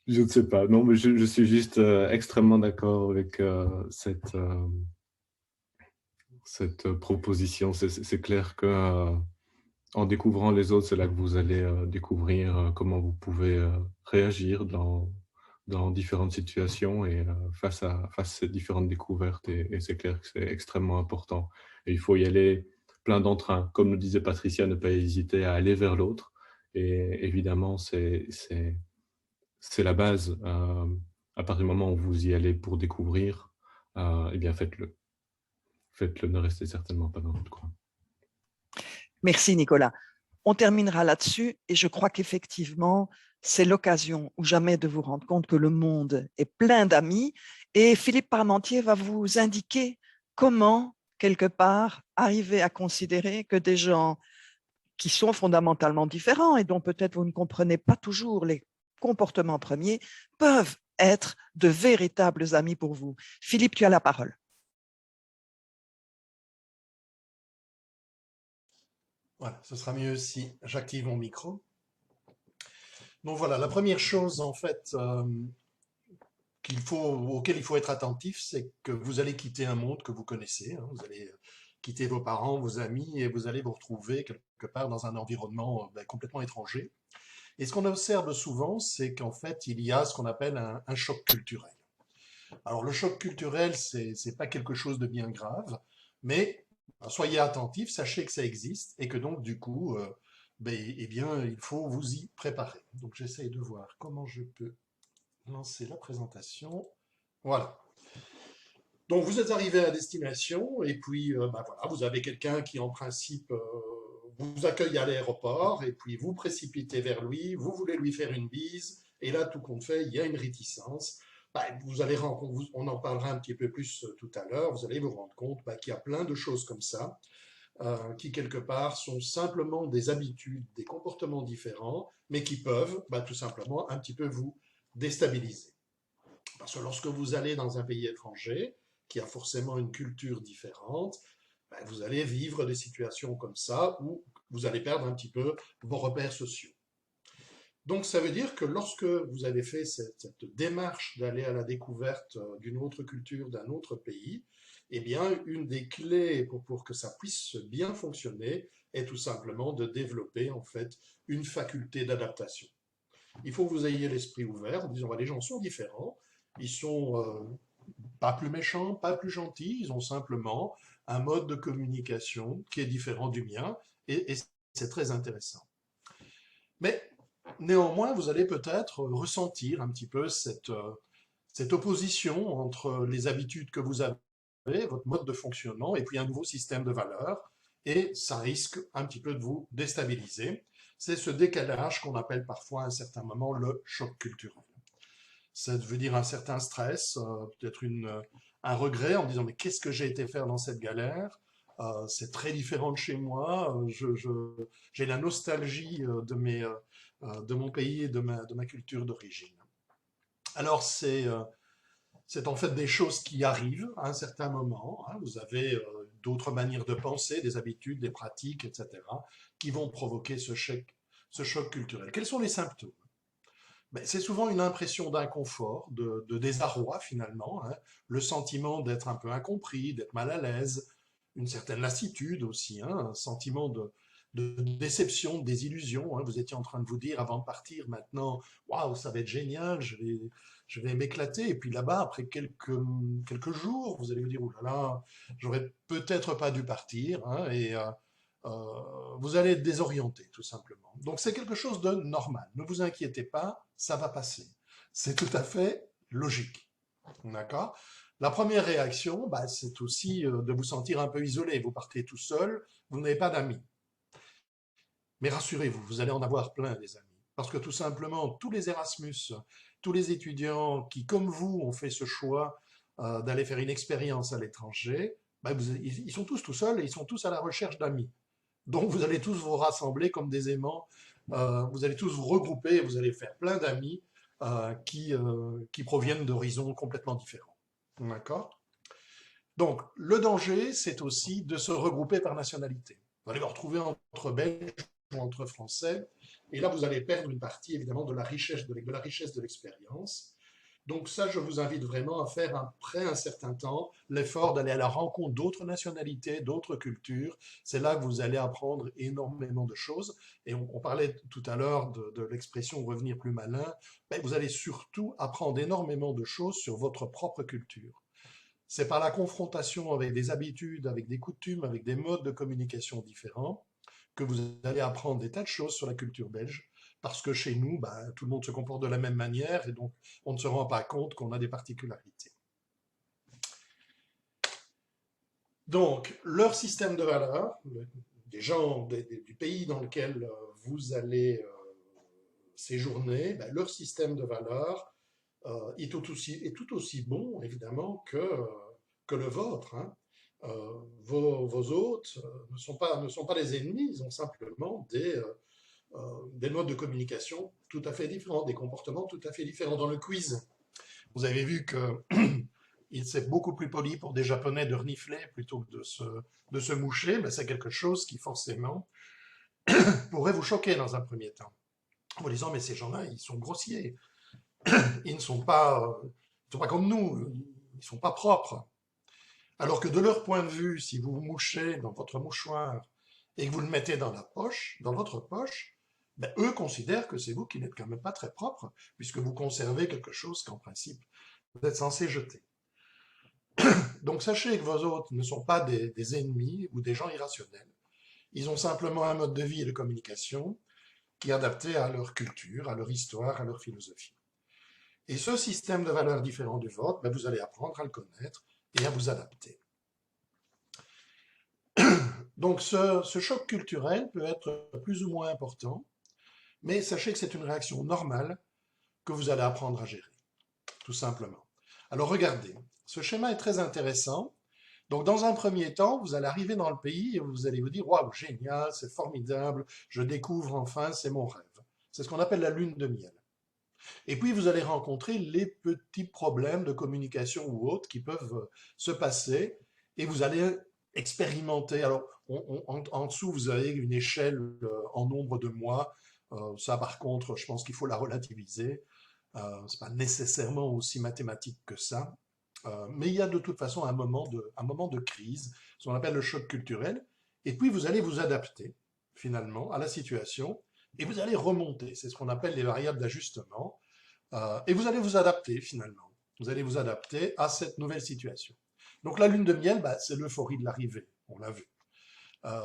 Je ne sais pas. Non, mais je suis juste extrêmement d'accord avec cette proposition. C'est clair que en découvrant les autres, c'est là que vous allez découvrir comment vous pouvez réagir dans différentes situations et face à ces différentes découvertes. Et c'est clair que c'est extrêmement important. Et il faut y aller plein d'entrain. Comme nous disait Patricia, ne pas hésiter à aller vers l'autre. Et évidemment, c'est la base. À partir du moment où vous y allez pour découvrir, eh bien faites-le. Faites-le, ne restez certainement pas dans votre coin. Merci Nicolas. On terminera là-dessus et je crois qu'effectivement, c'est l'occasion ou jamais de vous rendre compte que le monde est plein d'amis et Philippe Parmentier va vous indiquer comment, quelque part, arriver à considérer que des gens qui sont fondamentalement différents et dont peut-être vous ne comprenez pas toujours les comportements premiers peuvent être de véritables amis pour vous. Philippe, tu as la parole. Voilà, ce sera mieux si j'active mon micro. Donc voilà, la première chose en fait auquel il faut être attentif, c'est que vous allez quitter un monde que vous connaissez. Vous allez quitter vos parents, vos amis, et vous allez vous retrouver quelque part dans un environnement complètement étranger. Et ce qu'on observe souvent, c'est qu'en fait, il y a ce qu'on appelle un choc culturel. Alors le choc culturel, c'est pas quelque chose de bien grave, mais soyez attentifs, sachez que ça existe et que donc du coup, eh bien, il faut vous y préparer. Donc j'essaye de voir comment je peux lancer la présentation. Voilà. Donc vous êtes arrivé à destination et puis voilà, vous avez quelqu'un qui en principe vous accueille à l'aéroport et puis vous précipitez vers lui, vous voulez lui faire une bise et là tout compte fait, il y a une réticence. Vous allez on en parlera un petit peu plus tout à l'heure, vous allez vous rendre compte qu'il y a plein de choses comme ça qui quelque part sont simplement des habitudes, des comportements différents, mais qui peuvent tout simplement un petit peu vous déstabiliser. Parce que lorsque vous allez dans un pays étranger, qui a forcément une culture différente, vous allez vivre des situations comme ça où vous allez perdre un petit peu vos repères sociaux. Donc ça veut dire que lorsque vous avez fait cette démarche d'aller à la découverte d'une autre culture, d'un autre pays, eh bien une des clés pour que ça puisse bien fonctionner est tout simplement de développer en fait une faculté d'adaptation. Il faut que vous ayez l'esprit ouvert en disant les gens sont différents, ils sont pas plus méchants, pas plus gentils, ils ont simplement un mode de communication qui est différent du mien et c'est très intéressant. Mais néanmoins, vous allez peut-être ressentir un petit peu cette opposition entre les habitudes que vous avez, votre mode de fonctionnement, et puis un nouveau système de valeurs, et ça risque un petit peu de vous déstabiliser. C'est ce décalage qu'on appelle parfois à un certain moment le choc culturel. Ça veut dire un certain stress, peut-être un regret en disant mais qu'est-ce que j'ai été faire dans cette galère, c'est très différent de chez moi, j'ai la nostalgie de mon pays et de ma culture d'origine. Alors c'est en fait des choses qui arrivent à un certain moment. Vous avez d'autres manières de penser, des habitudes, des pratiques, etc., qui vont provoquer ce choc culturel. Quels sont les symptômes? C'est souvent une impression d'inconfort, de désarroi finalement, le sentiment d'être un peu incompris, d'être mal à l'aise, une certaine lassitude aussi, un sentiment de déception, de désillusion. Vous étiez en train de vous dire avant de partir, maintenant, waouh, ça va être génial, je vais m'éclater. Et puis là-bas, après quelques jours, vous allez vous dire, oh là là, j'aurais peut-être pas dû partir. Et vous allez être désorienté, tout simplement. Donc c'est quelque chose de normal. Ne vous inquiétez pas, ça va passer. C'est tout à fait logique. D'accord? La première réaction, c'est aussi de vous sentir un peu isolé. Vous partez tout seul, vous n'avez pas d'amis. Mais rassurez-vous, vous allez en avoir plein des amis. Parce que tout simplement, tous les Erasmus, tous les étudiants qui, comme vous, ont fait ce choix d'aller faire une expérience à l'étranger, ils sont tous tout seuls et ils sont tous à la recherche d'amis. Donc vous allez tous vous rassembler comme des aimants, vous allez tous vous regrouper, vous allez faire plein d'amis qui proviennent d'horizons complètement différents. D'accord? Donc le danger, c'est aussi de se regrouper par nationalité. Vous allez vous retrouver entre Belges ou entre Français, et là vous allez perdre une partie évidemment de la richesse de l'expérience. Donc ça, je vous invite vraiment à faire après un certain temps l'effort d'aller à la rencontre d'autres nationalités, d'autres cultures. C'est là que vous allez apprendre énormément de choses. Et on parlait tout à l'heure de l'expression revenir plus malin. Mais vous allez surtout apprendre énormément de choses sur votre propre culture. C'est par la confrontation avec des habitudes, avec des coutumes, avec des modes de communication différents que vous allez apprendre des tas de choses sur la culture belge, parce que chez nous, tout le monde se comporte de la même manière, et donc on ne se rend pas compte qu'on a des particularités. Donc, leur système de valeurs, des gens du pays dans lequel vous allez séjourner, leur système de valeurs est tout aussi bon, évidemment, que le vôtre. Hein. Vos hôtes ne sont pas des ennemis, ils ont simplement des modes de communication tout à fait différents, des comportements tout à fait différents. Dans le quiz, vous avez vu que c'est beaucoup plus poli pour des Japonais de renifler plutôt que de se moucher, mais c'est quelque chose qui forcément pourrait vous choquer dans un premier temps. En vous disant, mais ces gens-là, ils sont grossiers, ils ne sont pas comme nous, ils ne sont pas propres. Alors que de leur point de vue, si vous vous mouchez dans votre mouchoir et que vous le mettez dans votre poche, eux considèrent que c'est vous qui n'êtes quand même pas très propre, puisque vous conservez quelque chose qu'en principe, vous êtes censé jeter. Donc sachez que vos hôtes ne sont pas des ennemis ou des gens irrationnels. Ils ont simplement un mode de vie et de communication qui est adapté à leur culture, à leur histoire, à leur philosophie. Et ce système de valeurs différent du vôtre, vous allez apprendre à le connaître et à vous adapter. Donc ce choc culturel peut être plus ou moins important, mais sachez que c'est une réaction normale que vous allez apprendre à gérer, tout simplement. Alors regardez, ce schéma est très intéressant. Donc dans un premier temps, vous allez arriver dans le pays et vous allez vous dire « Waouh, génial, c'est formidable, je découvre enfin, c'est mon rêve ». C'est ce qu'on appelle la lune de miel. Et puis vous allez rencontrer les petits problèmes de communication ou autres qui peuvent se passer et vous allez expérimenter. Alors en dessous, vous avez une échelle en nombre de mois. Ça par contre, je pense qu'il faut la relativiser. C'est pas nécessairement aussi mathématique que ça. Mais il y a de toute façon un moment de crise, ce qu'on appelle le choc culturel. Et puis vous allez vous adapter finalement à la situation et vous allez remonter. C'est ce qu'on appelle les variables d'ajustement. Et vous allez vous adapter finalement. Vous allez vous adapter à cette nouvelle situation. Donc la lune de miel, c'est l'euphorie de l'arrivée, on l'a vu.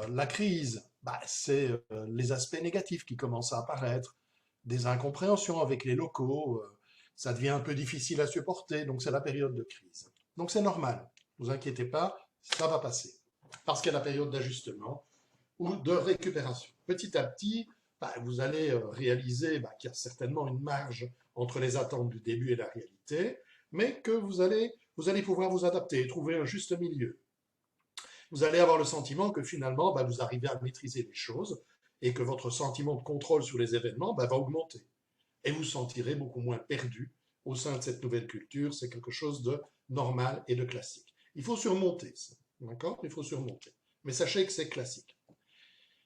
La crise, c'est les aspects négatifs qui commencent à apparaître, des incompréhensions avec les locaux, ça devient un peu difficile à supporter, donc c'est la période de crise. Donc c'est normal, ne vous inquiétez pas, ça va passer. Parce qu'il y a la période d'ajustement ou de récupération. Petit à petit, vous allez réaliser qu'il y a certainement une marge entre les attentes du début et la réalité, mais que vous allez pouvoir vous adapter et trouver un juste milieu. Vous allez avoir le sentiment que finalement, vous arrivez à maîtriser les choses et que votre sentiment de contrôle sur les événements va augmenter. Et vous vous sentirez beaucoup moins perdu au sein de cette nouvelle culture. C'est quelque chose de normal et de classique. Il faut surmonter ça, d'accord? Il faut surmonter. Mais sachez que c'est classique.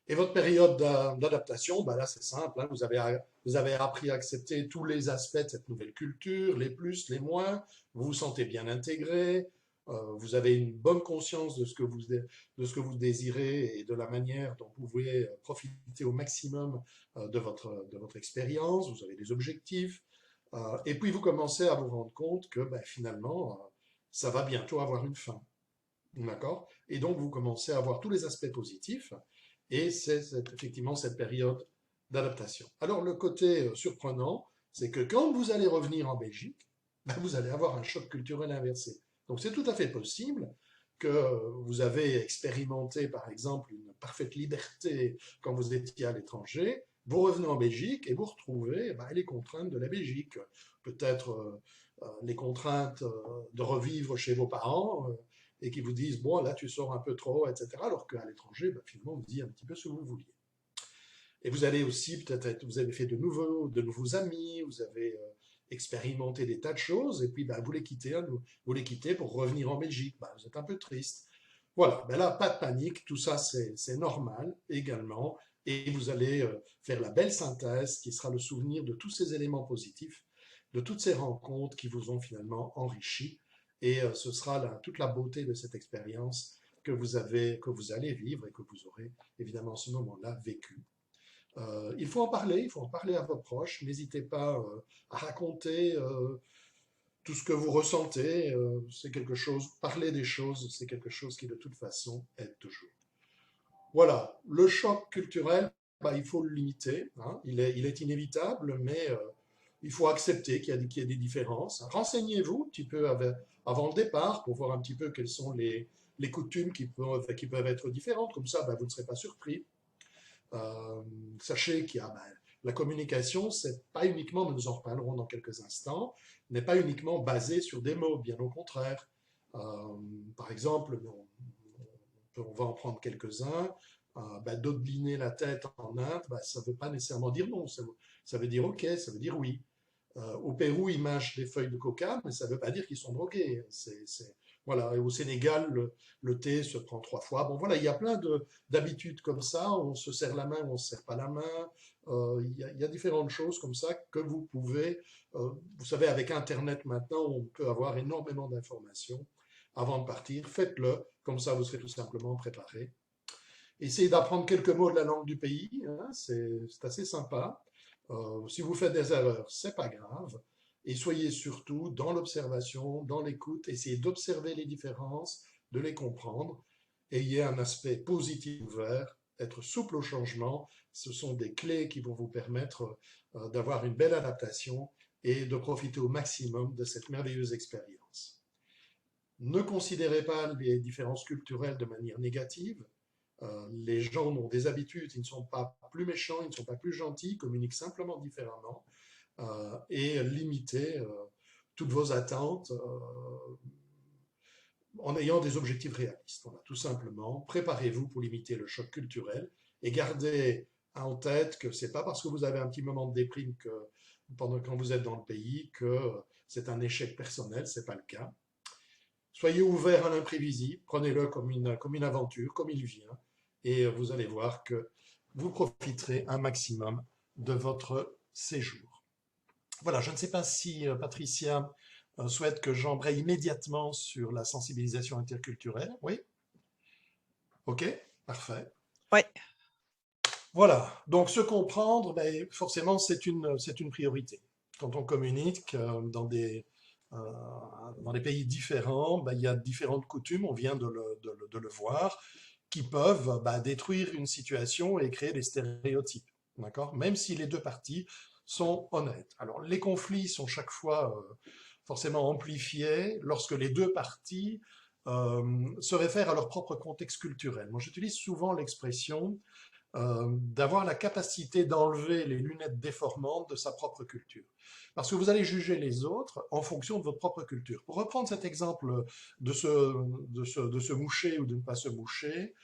Et votre période d'adaptation, là c'est simple, hein, vous avez appris à accepter tous les aspects de cette nouvelle culture, les plus, les moins, vous vous sentez bien intégré, vous avez une bonne conscience de ce que vous désirez et de la manière dont vous pouvez profiter au maximum de votre expérience, vous avez des objectifs, et puis vous commencez à vous rendre compte que finalement, ça va bientôt avoir une fin. D'accord? Et donc vous commencez à voir tous les aspects positifs, et c'est effectivement cette période d'adaptation. Alors le côté surprenant, c'est que quand vous allez revenir en Belgique, vous allez avoir un choc culturel inversé. Donc c'est tout à fait possible que vous avez expérimenté, par exemple, une parfaite liberté quand vous étiez à l'étranger, vous revenez en Belgique et vous retrouvez les contraintes de la Belgique. Peut-être les contraintes de revivre chez vos parents et qui vous disent, bon, là, tu sors un peu trop, etc. Alors qu'à l'étranger, finalement, vous dites un petit peu ce que vous vouliez. Et vous allez aussi, peut-être, vous avez fait de nouveaux amis, vous avez expérimenté des tas de choses, et puis vous les quittez pour revenir en Belgique. Vous êtes un peu triste. Voilà, là, pas de panique, tout ça, c'est normal également, et vous allez faire la belle synthèse qui sera le souvenir de tous ces éléments positifs, de toutes ces rencontres qui vous ont finalement enrichi, et ce sera toute la beauté de cette expérience que vous allez vivre et que vous aurez évidemment à ce moment-là vécu. Il faut en parler à vos proches. N'hésitez pas à raconter tout ce que vous ressentez. C'est quelque chose, parler des choses, c'est quelque chose qui de toute façon aide toujours. Voilà, le choc culturel, il faut le limiter. Hein. Il est inévitable, mais il faut accepter qu'il y a des différences. Renseignez-vous un petit peu avant le départ pour voir un petit peu quelles sont les coutumes qui peuvent être différentes. Comme ça, vous ne serez pas surpris. Sachez qu'il y a la communication, c'est pas uniquement, nous en reparlerons dans quelques instants, n'est pas uniquement basée sur des mots, bien au contraire. Par exemple, on va en prendre quelques-uns. Dodeliner la tête en Inde, ça ne veut pas nécessairement dire non, ça veut dire ok, ça veut dire oui. Au Pérou, ils mâchent des feuilles de coca, mais ça ne veut pas dire qu'ils sont drogués. Voilà. Et au Sénégal, le thé se prend 3 fois. Bon, voilà, il y a plein d'habitudes comme ça. On se serre la main ou on ne se serre pas la main. Il y a différentes choses comme ça que vous pouvez. Vous savez, avec Internet maintenant, on peut avoir énormément d'informations avant de partir. Faites-le, comme ça vous serez tout simplement préparé. Essayez d'apprendre quelques mots de la langue du pays, hein, c'est assez sympa. Si vous faites des erreurs, c'est pas grave. Et soyez surtout dans l'observation, dans l'écoute, essayez d'observer les différences, de les comprendre. Ayez un aspect positif ouvert, être souple au changement. Ce sont des clés qui vont vous permettre d'avoir une belle adaptation et de profiter au maximum de cette merveilleuse expérience. Ne considérez pas les différences culturelles de manière négative. Les gens ont des habitudes, ils ne sont pas plus méchants, ils ne sont pas plus gentils, ils communiquent simplement différemment et limitez toutes vos attentes en ayant des objectifs réalistes. Voilà, tout simplement, préparez-vous pour limiter le choc culturel et gardez en tête que ce n'est pas parce que vous avez un petit moment de déprime quand vous êtes dans le pays que c'est un échec personnel, ce n'est pas le cas. Soyez ouverts à l'imprévisible, prenez-le comme une aventure, comme il vient, et vous allez voir que vous profiterez un maximum de votre séjour. Voilà, je ne sais pas si Patricia souhaite que j'embraye immédiatement sur la sensibilisation interculturelle. Oui? Ok, parfait. Oui. Voilà, donc se comprendre, forcément, c'est une priorité. Quand on communique dans des pays différents, il y a différentes coutumes, on vient de le voir, qui peuvent détruire une situation et créer des stéréotypes, d'accord? Même si les deux parties sont honnêtes. Alors, les conflits sont chaque fois forcément amplifiés lorsque les deux parties se réfèrent à leur propre contexte culturel. Moi, j'utilise souvent l'expression d'avoir la capacité d'enlever les lunettes déformantes de sa propre culture. Parce que vous allez juger les autres en fonction de votre propre culture. Pour reprendre cet exemple de se moucher ou de ne pas se moucher,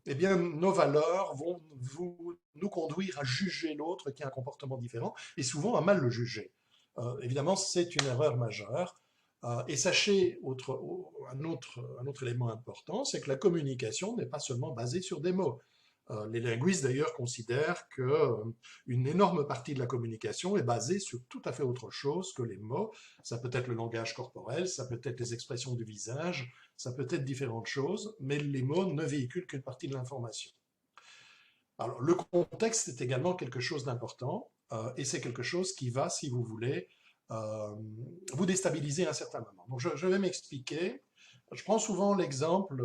eh bien, nos valeurs vont nous conduire à juger l'autre qui a un comportement différent et souvent à mal le juger. Évidemment, c'est une erreur majeure. Et sachez, un autre élément important, c'est que la communication n'est pas seulement basée sur des mots. Les linguistes d'ailleurs considèrent qu'une énorme partie de la communication est basée sur tout à fait autre chose que les mots. Ça peut être le langage corporel, ça peut être les expressions du visage, ça peut être différentes choses, mais les mots ne véhiculent qu'une partie de l'information. Alors le contexte est également quelque chose d'important et c'est quelque chose qui va, si vous voulez, vous déstabiliser à un certain moment. Donc je vais m'expliquer. Je prends souvent l'exemple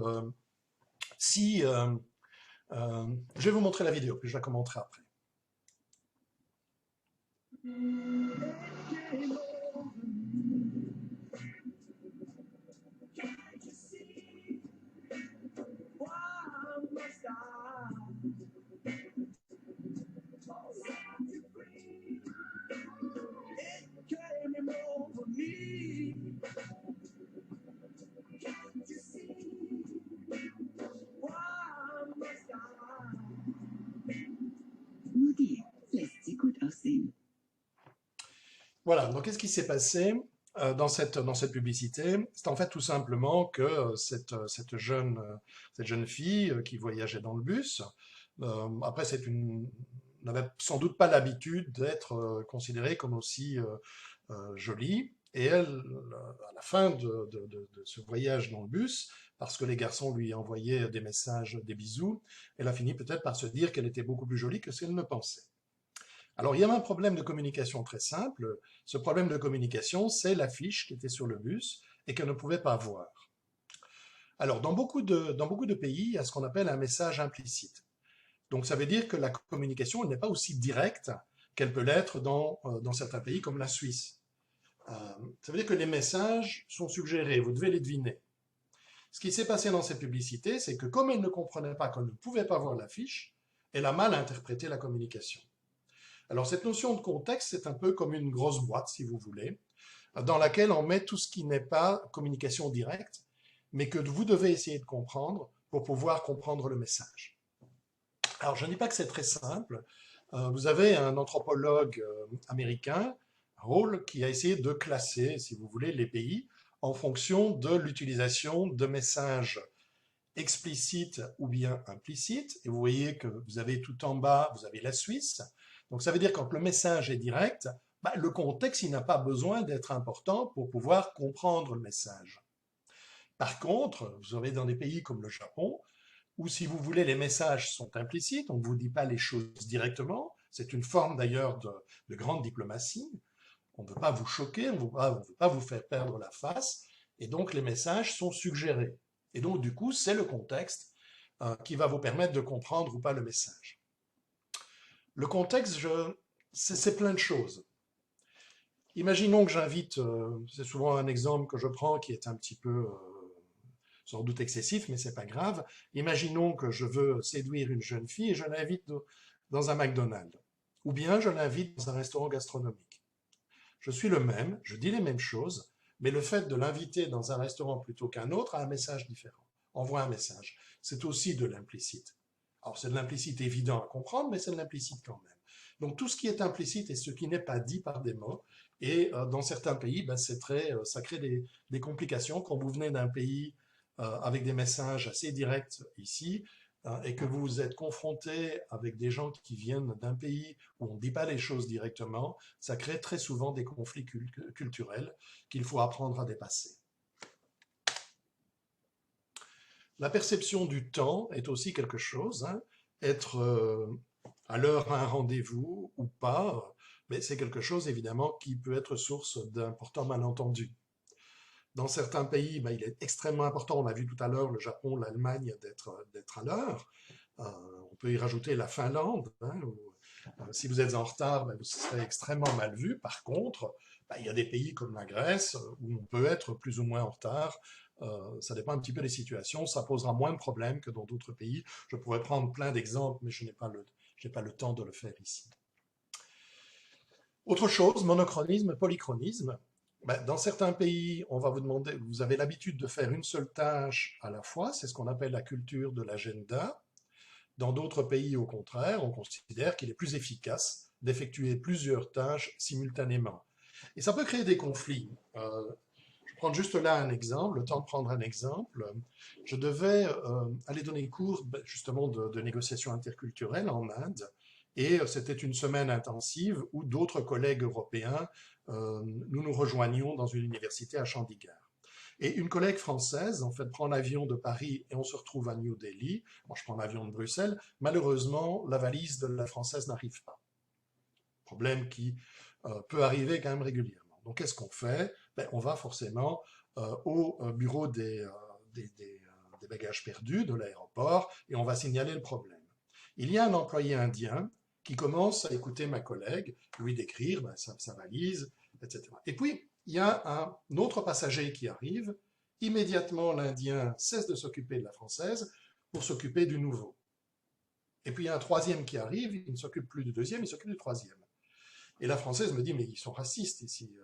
je vais vous montrer la vidéo, puis je la commenterai après. Voilà, donc qu'est-ce qui s'est passé dans cette publicité? C'est en fait tout simplement que cette jeune fille qui voyageait dans le bus, après n'avait sans doute pas l'habitude d'être considérée comme aussi jolie. Et elle, à la fin de ce voyage dans le bus, parce que les garçons lui envoyaient des messages, des bisous, elle a fini peut-être par se dire qu'elle était beaucoup plus jolie que ce qu'elle ne pensait. Alors, il y avait un problème de communication très simple. Ce problème de communication, c'est l'affiche qui était sur le bus et qu'elle ne pouvait pas voir. Alors, dans beaucoup de pays, il y a ce qu'on appelle un message implicite. Donc, ça veut dire que la communication n'est pas aussi directe qu'elle peut l'être dans certains pays comme la Suisse. Ça veut dire que les messages sont suggérés, vous devez les deviner. Ce qui s'est passé dans cette publicité, c'est que comme elle ne comprenait pas qu'elle ne pouvait pas voir l'affiche, elle a mal interprété la communication. Alors cette notion de contexte, c'est un peu comme une grosse boîte, si vous voulez, dans laquelle on met tout ce qui n'est pas communication directe, mais que vous devez essayer de comprendre pour pouvoir comprendre le message. Alors je ne dis pas que c'est très simple. Vous avez un anthropologue américain, Hall, qui a essayé de classer, si vous voulez, les pays en fonction de l'utilisation de messages explicites ou bien implicites. Et vous voyez que vous avez tout en bas, vous avez la Suisse. Donc ça veut dire que quand le message est direct, le contexte, il n'a pas besoin d'être important pour pouvoir comprendre le message. Par contre, vous avez dans des pays comme le Japon, où si vous voulez, les messages sont implicites, on ne vous dit pas les choses directement, c'est une forme d'ailleurs de grande diplomatie, on ne veut pas vous choquer, on ne veut pas vous faire perdre la face, et donc les messages sont suggérés. Et donc du coup, c'est le contexte qui va vous permettre de comprendre ou pas le message. Le contexte, c'est plein de choses. Imaginons que j'invite, c'est souvent un exemple que je prends qui est un petit peu sans doute excessif, mais c'est pas grave. Imaginons que je veux séduire une jeune fille et je l'invite dans un McDonald's. Ou bien je l'invite dans un restaurant gastronomique. Je suis le même, je dis les mêmes choses, mais le fait de l'inviter dans un restaurant plutôt qu'un autre a un message différent, envoie un message. C'est aussi de l'implicite. Alors c'est de l'implicite évident à comprendre, mais c'est de l'implicite quand même. Donc tout ce qui est implicite et ce qui n'est pas dit par des mots, et dans certains pays, ça crée des complications. Quand vous venez d'un pays avec des messages assez directs ici, et que vous êtes confronté avec des gens qui viennent d'un pays où on ne dit pas les choses directement, ça crée très souvent des conflits culturels qu'il faut apprendre à dépasser. La perception du temps est aussi quelque chose. Être à l'heure à un rendez-vous ou pas, mais c'est quelque chose évidemment qui peut être source d'importants malentendus. Dans certains pays, il est extrêmement important, on l'a vu tout à l'heure, le Japon, l'Allemagne, d'être à l'heure. On peut y rajouter la Finlande. Si vous êtes en retard, vous serez extrêmement mal vu. Par contre, il y a des pays comme la Grèce où on peut être plus ou moins en retard. Ça dépend un petit peu des situations. Ça posera moins de problèmes que dans d'autres pays. Je pourrais prendre plein d'exemples, mais je n'ai pas le temps de le faire ici. Autre chose, monochronisme, polychronisme. Dans certains pays, on va vous demander, vous avez l'habitude de faire une seule tâche à la fois, c'est ce qu'on appelle la culture de l'agenda. Dans d'autres pays, au contraire, on considère qu'il est plus efficace d'effectuer plusieurs tâches simultanément. Et ça peut créer des conflits. Je prends juste là un exemple, le temps de prendre un exemple. Je devais aller donner cours justement de négociations interculturelles en Inde, et c'était une semaine intensive où d'autres collègues européens, nous rejoignions dans une université à Chandigarh. Et une collègue française, en fait, prend l'avion de Paris et on se retrouve à New Delhi. Moi, je prends l'avion de Bruxelles. Malheureusement, la valise de la française n'arrive pas. Problème qui peut arriver quand même régulièrement. Donc, qu'est-ce qu'on fait? On va forcément au bureau des bagages perdus de l'aéroport et on va signaler le problème. Il y a un employé indien qui commence à écouter ma collègue, lui décrire sa valise, etc. Et puis, il y a un autre passager qui arrive. Immédiatement, l'Indien cesse de s'occuper de la Française pour s'occuper du nouveau. Et puis, il y a un troisième qui arrive, il ne s'occupe plus du deuxième, il s'occupe du troisième. Et la Française me dit, mais ils sont racistes ici.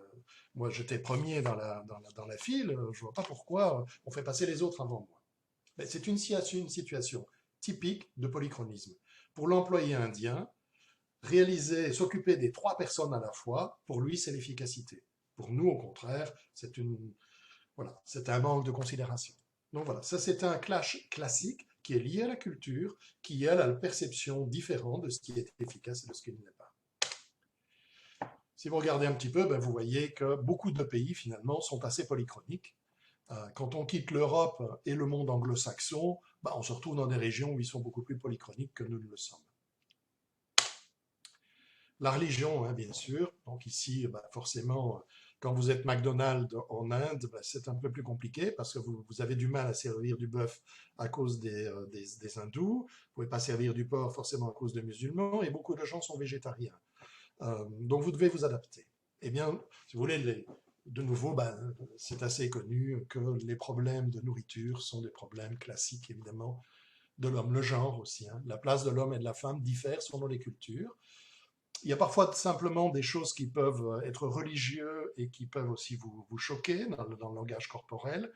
Moi, j'étais premier dans la file, je ne vois pas pourquoi on fait passer les autres avant moi. C'est une situation typique de polychronisme. Pour l'employé indien, réaliser, s'occuper des 3 personnes à la fois, pour lui, c'est l'efficacité. Pour nous, au contraire, voilà, c'est un manque de considération. Donc voilà, ça c'est un clash classique qui est lié à la culture, qui a la perception différente de ce qui est efficace et de ce qui ne l'est pas. Si vous regardez un petit peu, ben, vous voyez que beaucoup de pays, finalement, sont assez polychroniques. Quand on quitte l'Europe et le monde anglo-saxon, ben, on se retrouve dans des régions où ils sont beaucoup plus polychroniques que nous ne le sommes. La religion, hein, bien sûr. Donc ici, ben, forcément, quand vous êtes McDonald's en Inde, ben, c'est un peu plus compliqué parce que vous avez du mal à servir du bœuf à cause des hindous. Vous ne pouvez pas servir du porc forcément à cause des musulmans et beaucoup de gens sont végétariens. Donc vous devez vous adapter. Eh bien, si vous voulez, de nouveau, ben, c'est assez connu que les problèmes de nourriture sont des problèmes classiques, évidemment, de l'homme. Le genre aussi. Hein. La place de l'homme et de la femme diffère selon les cultures. Il y a parfois simplement des choses qui peuvent être religieuses et qui peuvent aussi vous choquer dans le langage corporel.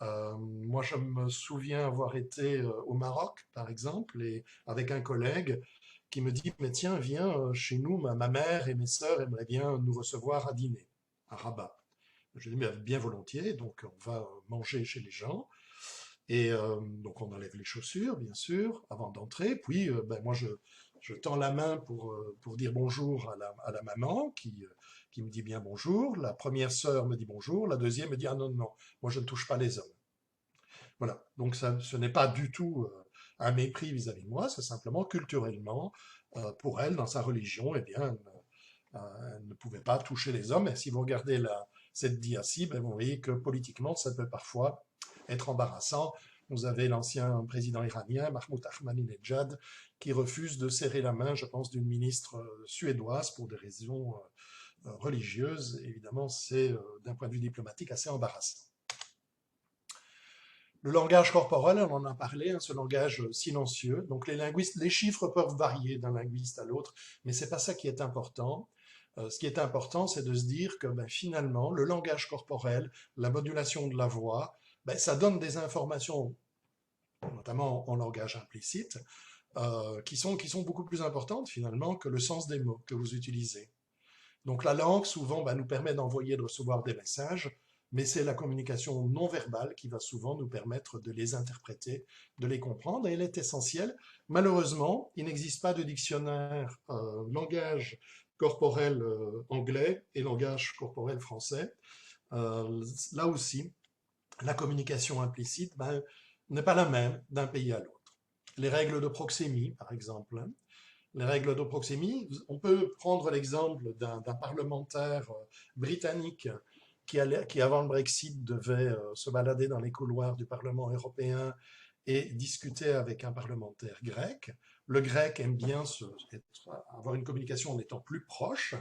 Moi, je me souviens avoir été au Maroc, par exemple, et avec un collègue qui me dit, mais tiens, viens chez nous, ma mère et mes sœurs aimeraient bien nous recevoir à dîner, à Rabat. Je dis, mais bien volontiers, donc on va manger chez les gens. Et donc on enlève les chaussures, bien sûr, avant d'entrer. Puis ben, moi, je tends la main pour dire bonjour à la maman qui me dit bien bonjour. La première sœur me dit bonjour. La deuxième me dit, ah non, non, moi je ne touche pas les hommes. Voilà, donc ça, ce n'est pas du tout un mépris vis-à-vis de moi, c'est simplement culturellement, pour elle, dans sa religion, eh bien, elle ne pouvait pas toucher les hommes. Et si vous regardez cette dia-ci, ben, vous voyez que politiquement, ça peut parfois être embarrassant. Vous avez l'ancien président iranien, Mahmoud Ahmadinejad, qui refuse de serrer la main, je pense, d'une ministre suédoise pour des raisons religieuses. Évidemment, c'est, d'un point de vue diplomatique, assez embarrassant. Le langage corporel, on en a parlé, hein, ce langage silencieux. Donc les linguistes, les chiffres peuvent varier d'un linguiste à l'autre, mais c'est pas ça qui est important. Ce qui est important, c'est de se dire que ben, finalement, le langage corporel, la modulation de la voix, ben, ça donne des informations, notamment en langage implicite, qui sont beaucoup plus importantes finalement que le sens des mots que vous utilisez. Donc la langue, souvent, ben, nous permet d'envoyer et de recevoir des messages, mais c'est la communication non verbale qui va souvent nous permettre de les interpréter, de les comprendre, et elle est essentielle. Malheureusement, il n'existe pas de dictionnaire langage corporel anglais et langage corporel français. Là aussi, la communication implicite ben, n'est pas la même d'un pays à l'autre. Les règles de proxémie, par exemple, hein. Les règles de proxémie, on peut prendre l'exemple d'un parlementaire britannique qui, avant le Brexit, devait se balader dans les couloirs du Parlement européen et discuter avec un parlementaire grec. Le grec aime bien avoir une communication en étant plus proche,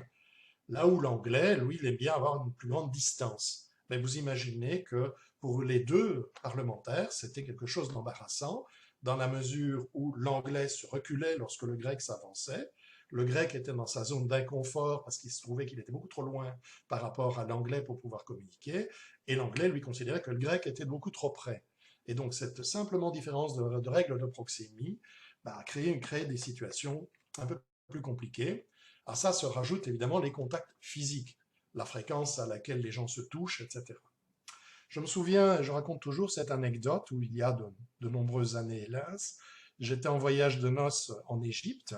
là où l'anglais, lui, il aime bien avoir une plus grande distance. Mais vous imaginez que pour les deux parlementaires, c'était quelque chose d'embarrassant, dans la mesure où l'anglais se reculait lorsque le grec s'avançait. Le grec était dans sa zone d'inconfort parce qu'il se trouvait qu'il était beaucoup trop loin par rapport à l'anglais pour pouvoir communiquer, et l'anglais lui considérait que le grec était beaucoup trop près. Et donc cette simplement différence de règles de proxémie a créé des situations un peu plus compliquées. À ça se rajoutent évidemment les contacts physiques, la fréquence à laquelle les gens se touchent, etc. Je me souviens, je raconte toujours cette anecdote où il y a de nombreuses années, hélas, j'étais en voyage de noces en Égypte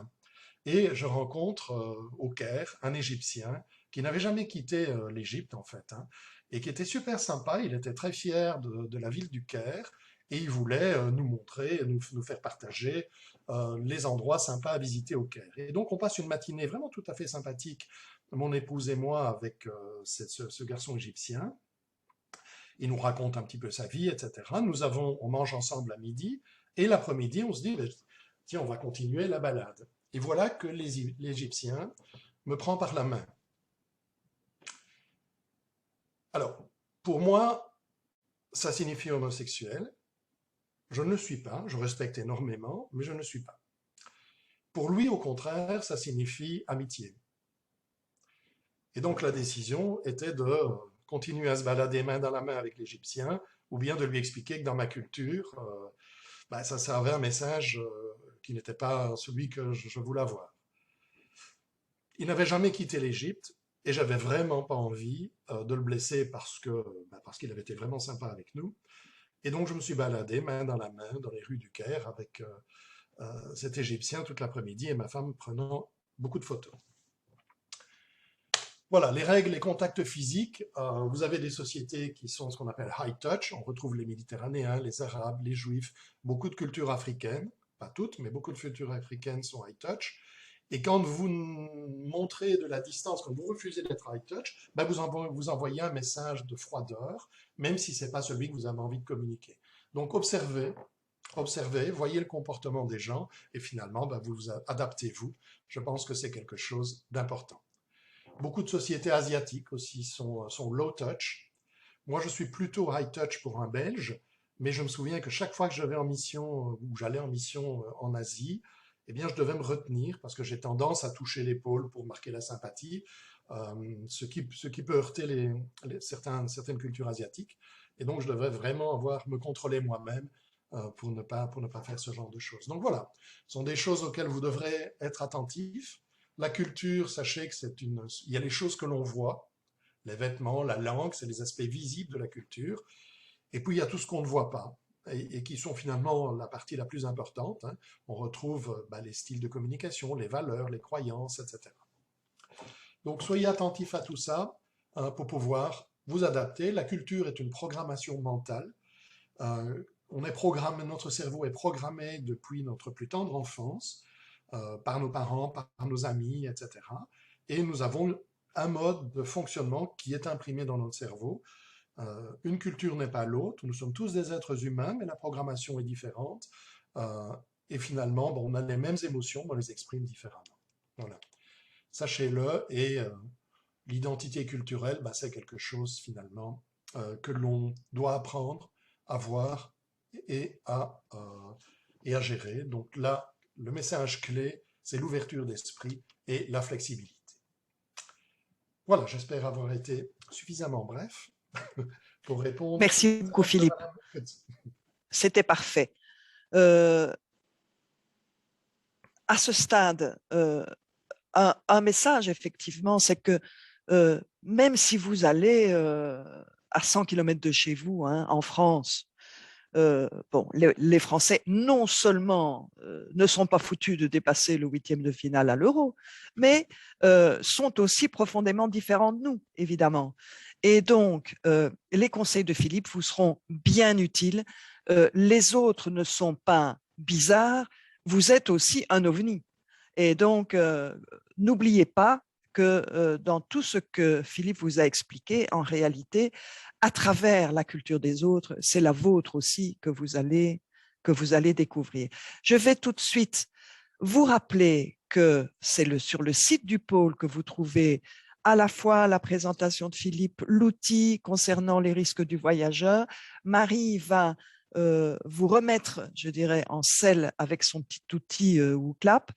et je rencontre au Caire un Égyptien qui n'avait jamais quitté l'Égypte en fait, hein, et qui était super sympa, il était très fier de la ville du Caire et il voulait nous montrer, nous faire partager les endroits sympas à visiter au Caire. Et donc on passe une matinée vraiment tout à fait sympathique, mon épouse et moi, avec ce garçon égyptien. Il nous raconte un petit peu sa vie, etc. On mange ensemble à midi, et l'après-midi, on se dit, tiens, on va continuer la balade. Et voilà que l'Égyptien me prend par la main. Alors, pour moi, ça signifie homosexuel. Je ne le suis pas, je respecte énormément, mais je ne le suis pas. Pour lui, au contraire, ça signifie amitié. Et donc la décision était de continuer à se balader main dans la main avec l'Égyptien, ou bien de lui expliquer que dans ma culture, ça servait un message qui n'était pas celui que je voulais avoir. il n'avait jamais quitté l'Égypte et j'avais vraiment pas envie de le blesser parce qu'il avait été vraiment sympa avec nous. Et donc, je me suis baladé main dans la main dans les rues du Caire avec cet Égyptien toute l'après-midi et ma femme prenant beaucoup de photos. Voilà, les règles, les contacts physiques. Vous avez des sociétés qui sont ce qu'on appelle high touch. On retrouve les Méditerranéens, les Arabes, les Juifs, beaucoup de cultures africaines. Pas toutes, mais beaucoup de cultures africaines sont high touch. Et quand vous montrez de la distance, quand vous refusez d'être high touch, ben vous envoyez un message de froideur, même si ce n'est pas celui que vous avez envie de communiquer. Donc observez, voyez le comportement des gens et finalement, ben, vous adaptez-vous. Je pense que c'est quelque chose d'important. Beaucoup de sociétés asiatiques aussi sont low touch. Moi, je suis plutôt high touch pour un Belge, mais je me souviens que chaque fois que j'allais en mission en Asie, eh bien, je devais me retenir parce que j'ai tendance à toucher l'épaule pour marquer la sympathie, ce qui peut heurter certaines cultures asiatiques. Et donc, je devais vraiment me contrôler moi-même pour ne pas faire ce genre de choses. Donc voilà, ce sont des choses auxquelles vous devrez être attentifs. La culture, sachez que il y a les choses que l'on voit, les vêtements, la langue, c'est les aspects visibles de la culture. Et puis, il y a tout ce qu'on ne voit pas et qui sont finalement la partie la plus importante. Hein. On retrouve les styles de communication, les valeurs, les croyances, etc. Donc, soyez attentifs à tout ça pour pouvoir vous adapter. La culture est une programmation mentale. Notre cerveau est programmé depuis notre plus tendre enfance par nos parents, par nos amis, etc. Et nous avons un mode de fonctionnement qui est imprimé dans notre cerveau. Une culture n'est pas l'autre, nous sommes tous des êtres humains, mais la programmation est différente. Et finalement, on a les mêmes émotions, mais on les exprime différemment. Voilà. Sachez-le, et l'identité culturelle, c'est quelque chose finalement que l'on doit apprendre à voir et à gérer. Donc là, le message clé, c'est l'ouverture d'esprit et la flexibilité. Voilà, j'espère avoir été suffisamment bref pour répondre. Merci beaucoup, Philippe. C'était parfait. À ce stade, un message, effectivement, c'est que même si vous allez à 100 km de chez vous, hein, en France, les Français, non seulement ne sont pas foutus de dépasser le 8e de finale à l'Euro, mais sont aussi profondément différents de nous, évidemment. Et donc, les conseils de Philippe vous seront bien utiles. Les autres ne sont pas bizarres, vous êtes aussi un ovni. Et donc, n'oubliez pas que dans tout ce que Philippe vous a expliqué, en réalité, à travers la culture des autres, c'est la vôtre aussi que vous allez découvrir. Je vais tout de suite vous rappeler que c'est sur le site du pôle que vous trouvez à la fois la présentation de Philippe, l'outil concernant les risques du voyageur. Marie va vous remettre, je dirais, en selle avec son petit outil WooClap.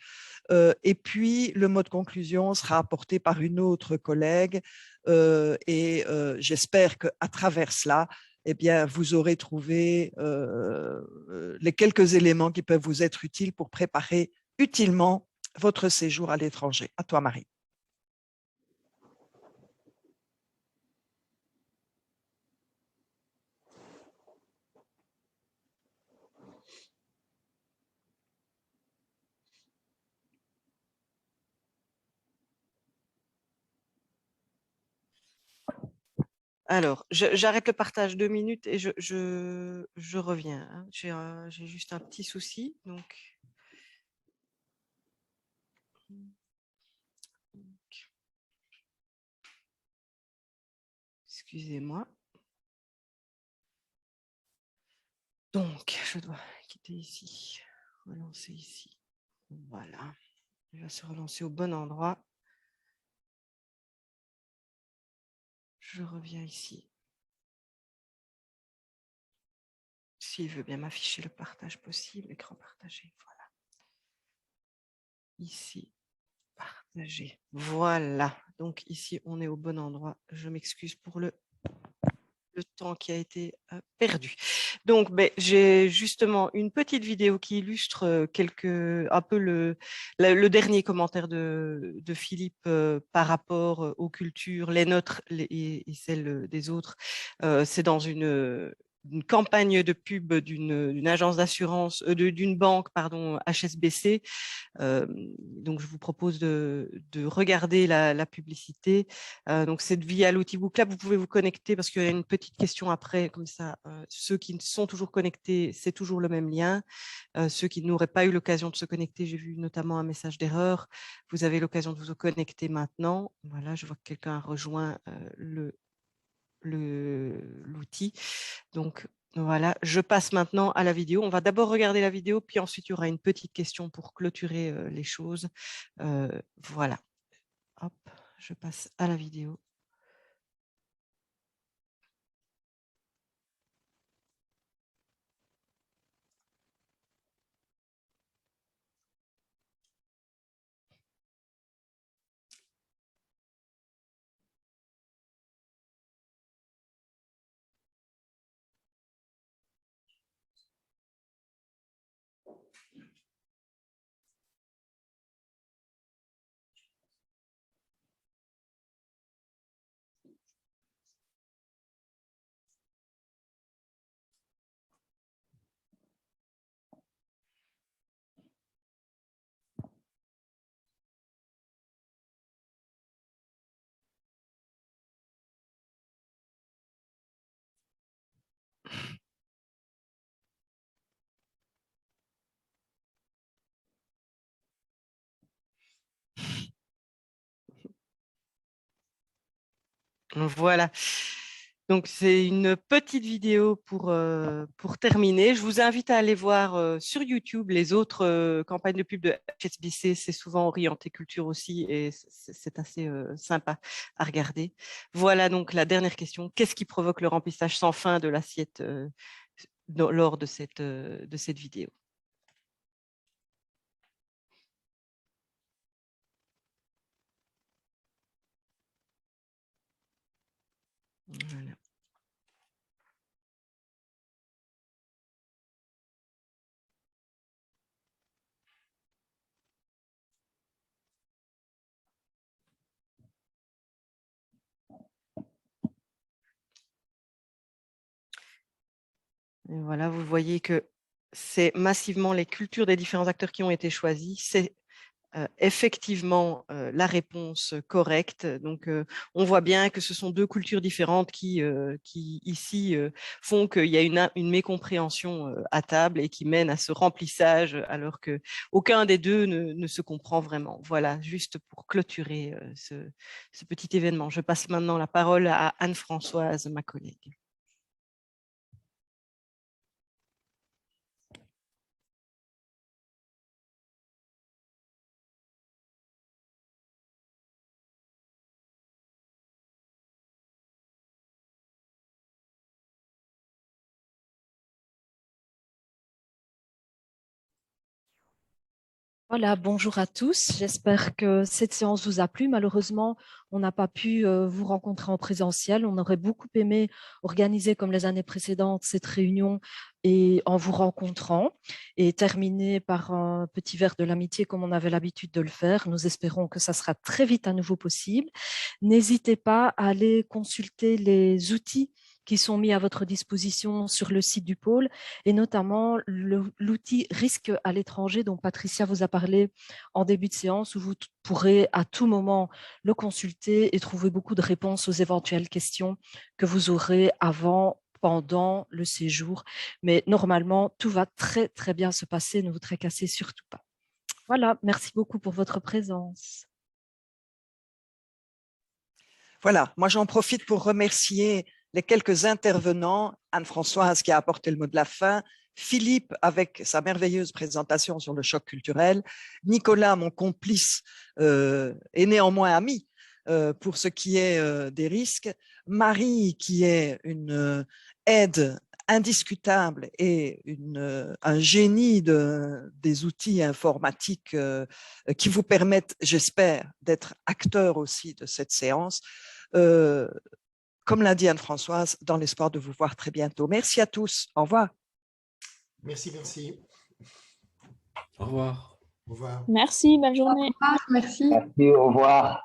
Et puis, le mot de conclusion sera apporté par une autre collègue et j'espère qu'à travers cela, eh bien, vous aurez trouvé les quelques éléments qui peuvent vous être utiles pour préparer utilement votre séjour à l'étranger. À toi, Marie. Alors, j'arrête le partage 2 minutes et je reviens. Hein. J'ai juste un petit souci. Donc, excusez-moi. Donc, je dois quitter ici, relancer ici. Voilà. Il va se relancer au bon endroit. Je reviens ici. S'il veut bien m'afficher le partage possible, écran partagé, voilà. Ici, partager. Voilà. Donc ici, on est au bon endroit. Je m'excuse pour le le temps qui a été perdu. Donc, j'ai justement une petite vidéo qui illustre un peu le dernier commentaire de Philippe par rapport aux cultures, les nôtres et celles des autres. C'est dans une campagne de pub d'une agence d'assurance, d'une banque, pardon, HSBC. Donc, je vous propose de regarder la publicité. Donc, c'est via l'outil Booklab. Vous pouvez vous connecter parce qu'il y a une petite question après, comme ça. Ceux qui sont toujours connectés, c'est toujours le même lien. Ceux qui n'auraient pas eu l'occasion de se connecter, j'ai vu notamment un message d'erreur. Vous avez l'occasion de vous connecter maintenant. Voilà, je vois que quelqu'un a rejoint l'outil. Donc, voilà, je passe maintenant à la vidéo. On va d'abord regarder la vidéo, puis ensuite, il y aura une petite question pour clôturer les choses. Voilà. Hop, je passe à la vidéo. Voilà. Donc, c'est une petite vidéo pour terminer. Je vous invite à aller voir sur YouTube les autres campagnes de pub de HSBC. C'est souvent orienté culture aussi et c'est assez sympa à regarder. Voilà donc la dernière question. Qu'est-ce qui provoque le remplissage sans fin de l'assiette lors de cette vidéo? Voilà. Et voilà, vous voyez que c'est massivement les cultures des différents acteurs qui ont été choisis. C'est effectivement la réponse correcte. Donc, on voit bien que ce sont deux cultures différentes qui ici font qu'il y a une mécompréhension à table et qui mène à ce remplissage alors que aucun des deux ne se comprend vraiment. Voilà, juste pour clôturer ce petit événement. Je passe maintenant la parole à Anne-Françoise, ma collègue. Voilà, bonjour à tous. J'espère que cette séance vous a plu. Malheureusement, on n'a pas pu vous rencontrer en présentiel. On aurait beaucoup aimé organiser, comme les années précédentes, cette réunion et en vous rencontrant et terminer par un petit verre de l'amitié comme on avait l'habitude de le faire. Nous espérons que ça sera très vite à nouveau possible. N'hésitez pas à aller consulter les outils qui sont mis à votre disposition sur le site du pôle et notamment l'outil risque à l'étranger dont Patricia vous a parlé en début de séance où vous pourrez à tout moment le consulter et trouver beaucoup de réponses aux éventuelles questions que vous aurez avant, pendant le séjour. Mais normalement, tout va très, très bien se passer. Ne vous tracassez surtout pas. Voilà, merci beaucoup pour votre présence. Voilà, moi j'en profite pour remercier les quelques intervenants, Anne-Françoise qui a apporté le mot de la fin, Philippe avec sa merveilleuse présentation sur le choc culturel, Nicolas, mon complice et néanmoins ami pour ce qui est des risques, Marie qui est une aide indiscutable et un génie des outils informatiques qui vous permettent, j'espère, d'être acteur aussi de cette séance. comme l'a dit Anne-Françoise, dans l'espoir de vous voir très bientôt. Merci à tous. Au revoir. Merci, merci. Au revoir. Au revoir. Merci, bonne journée. Merci. Merci, au revoir.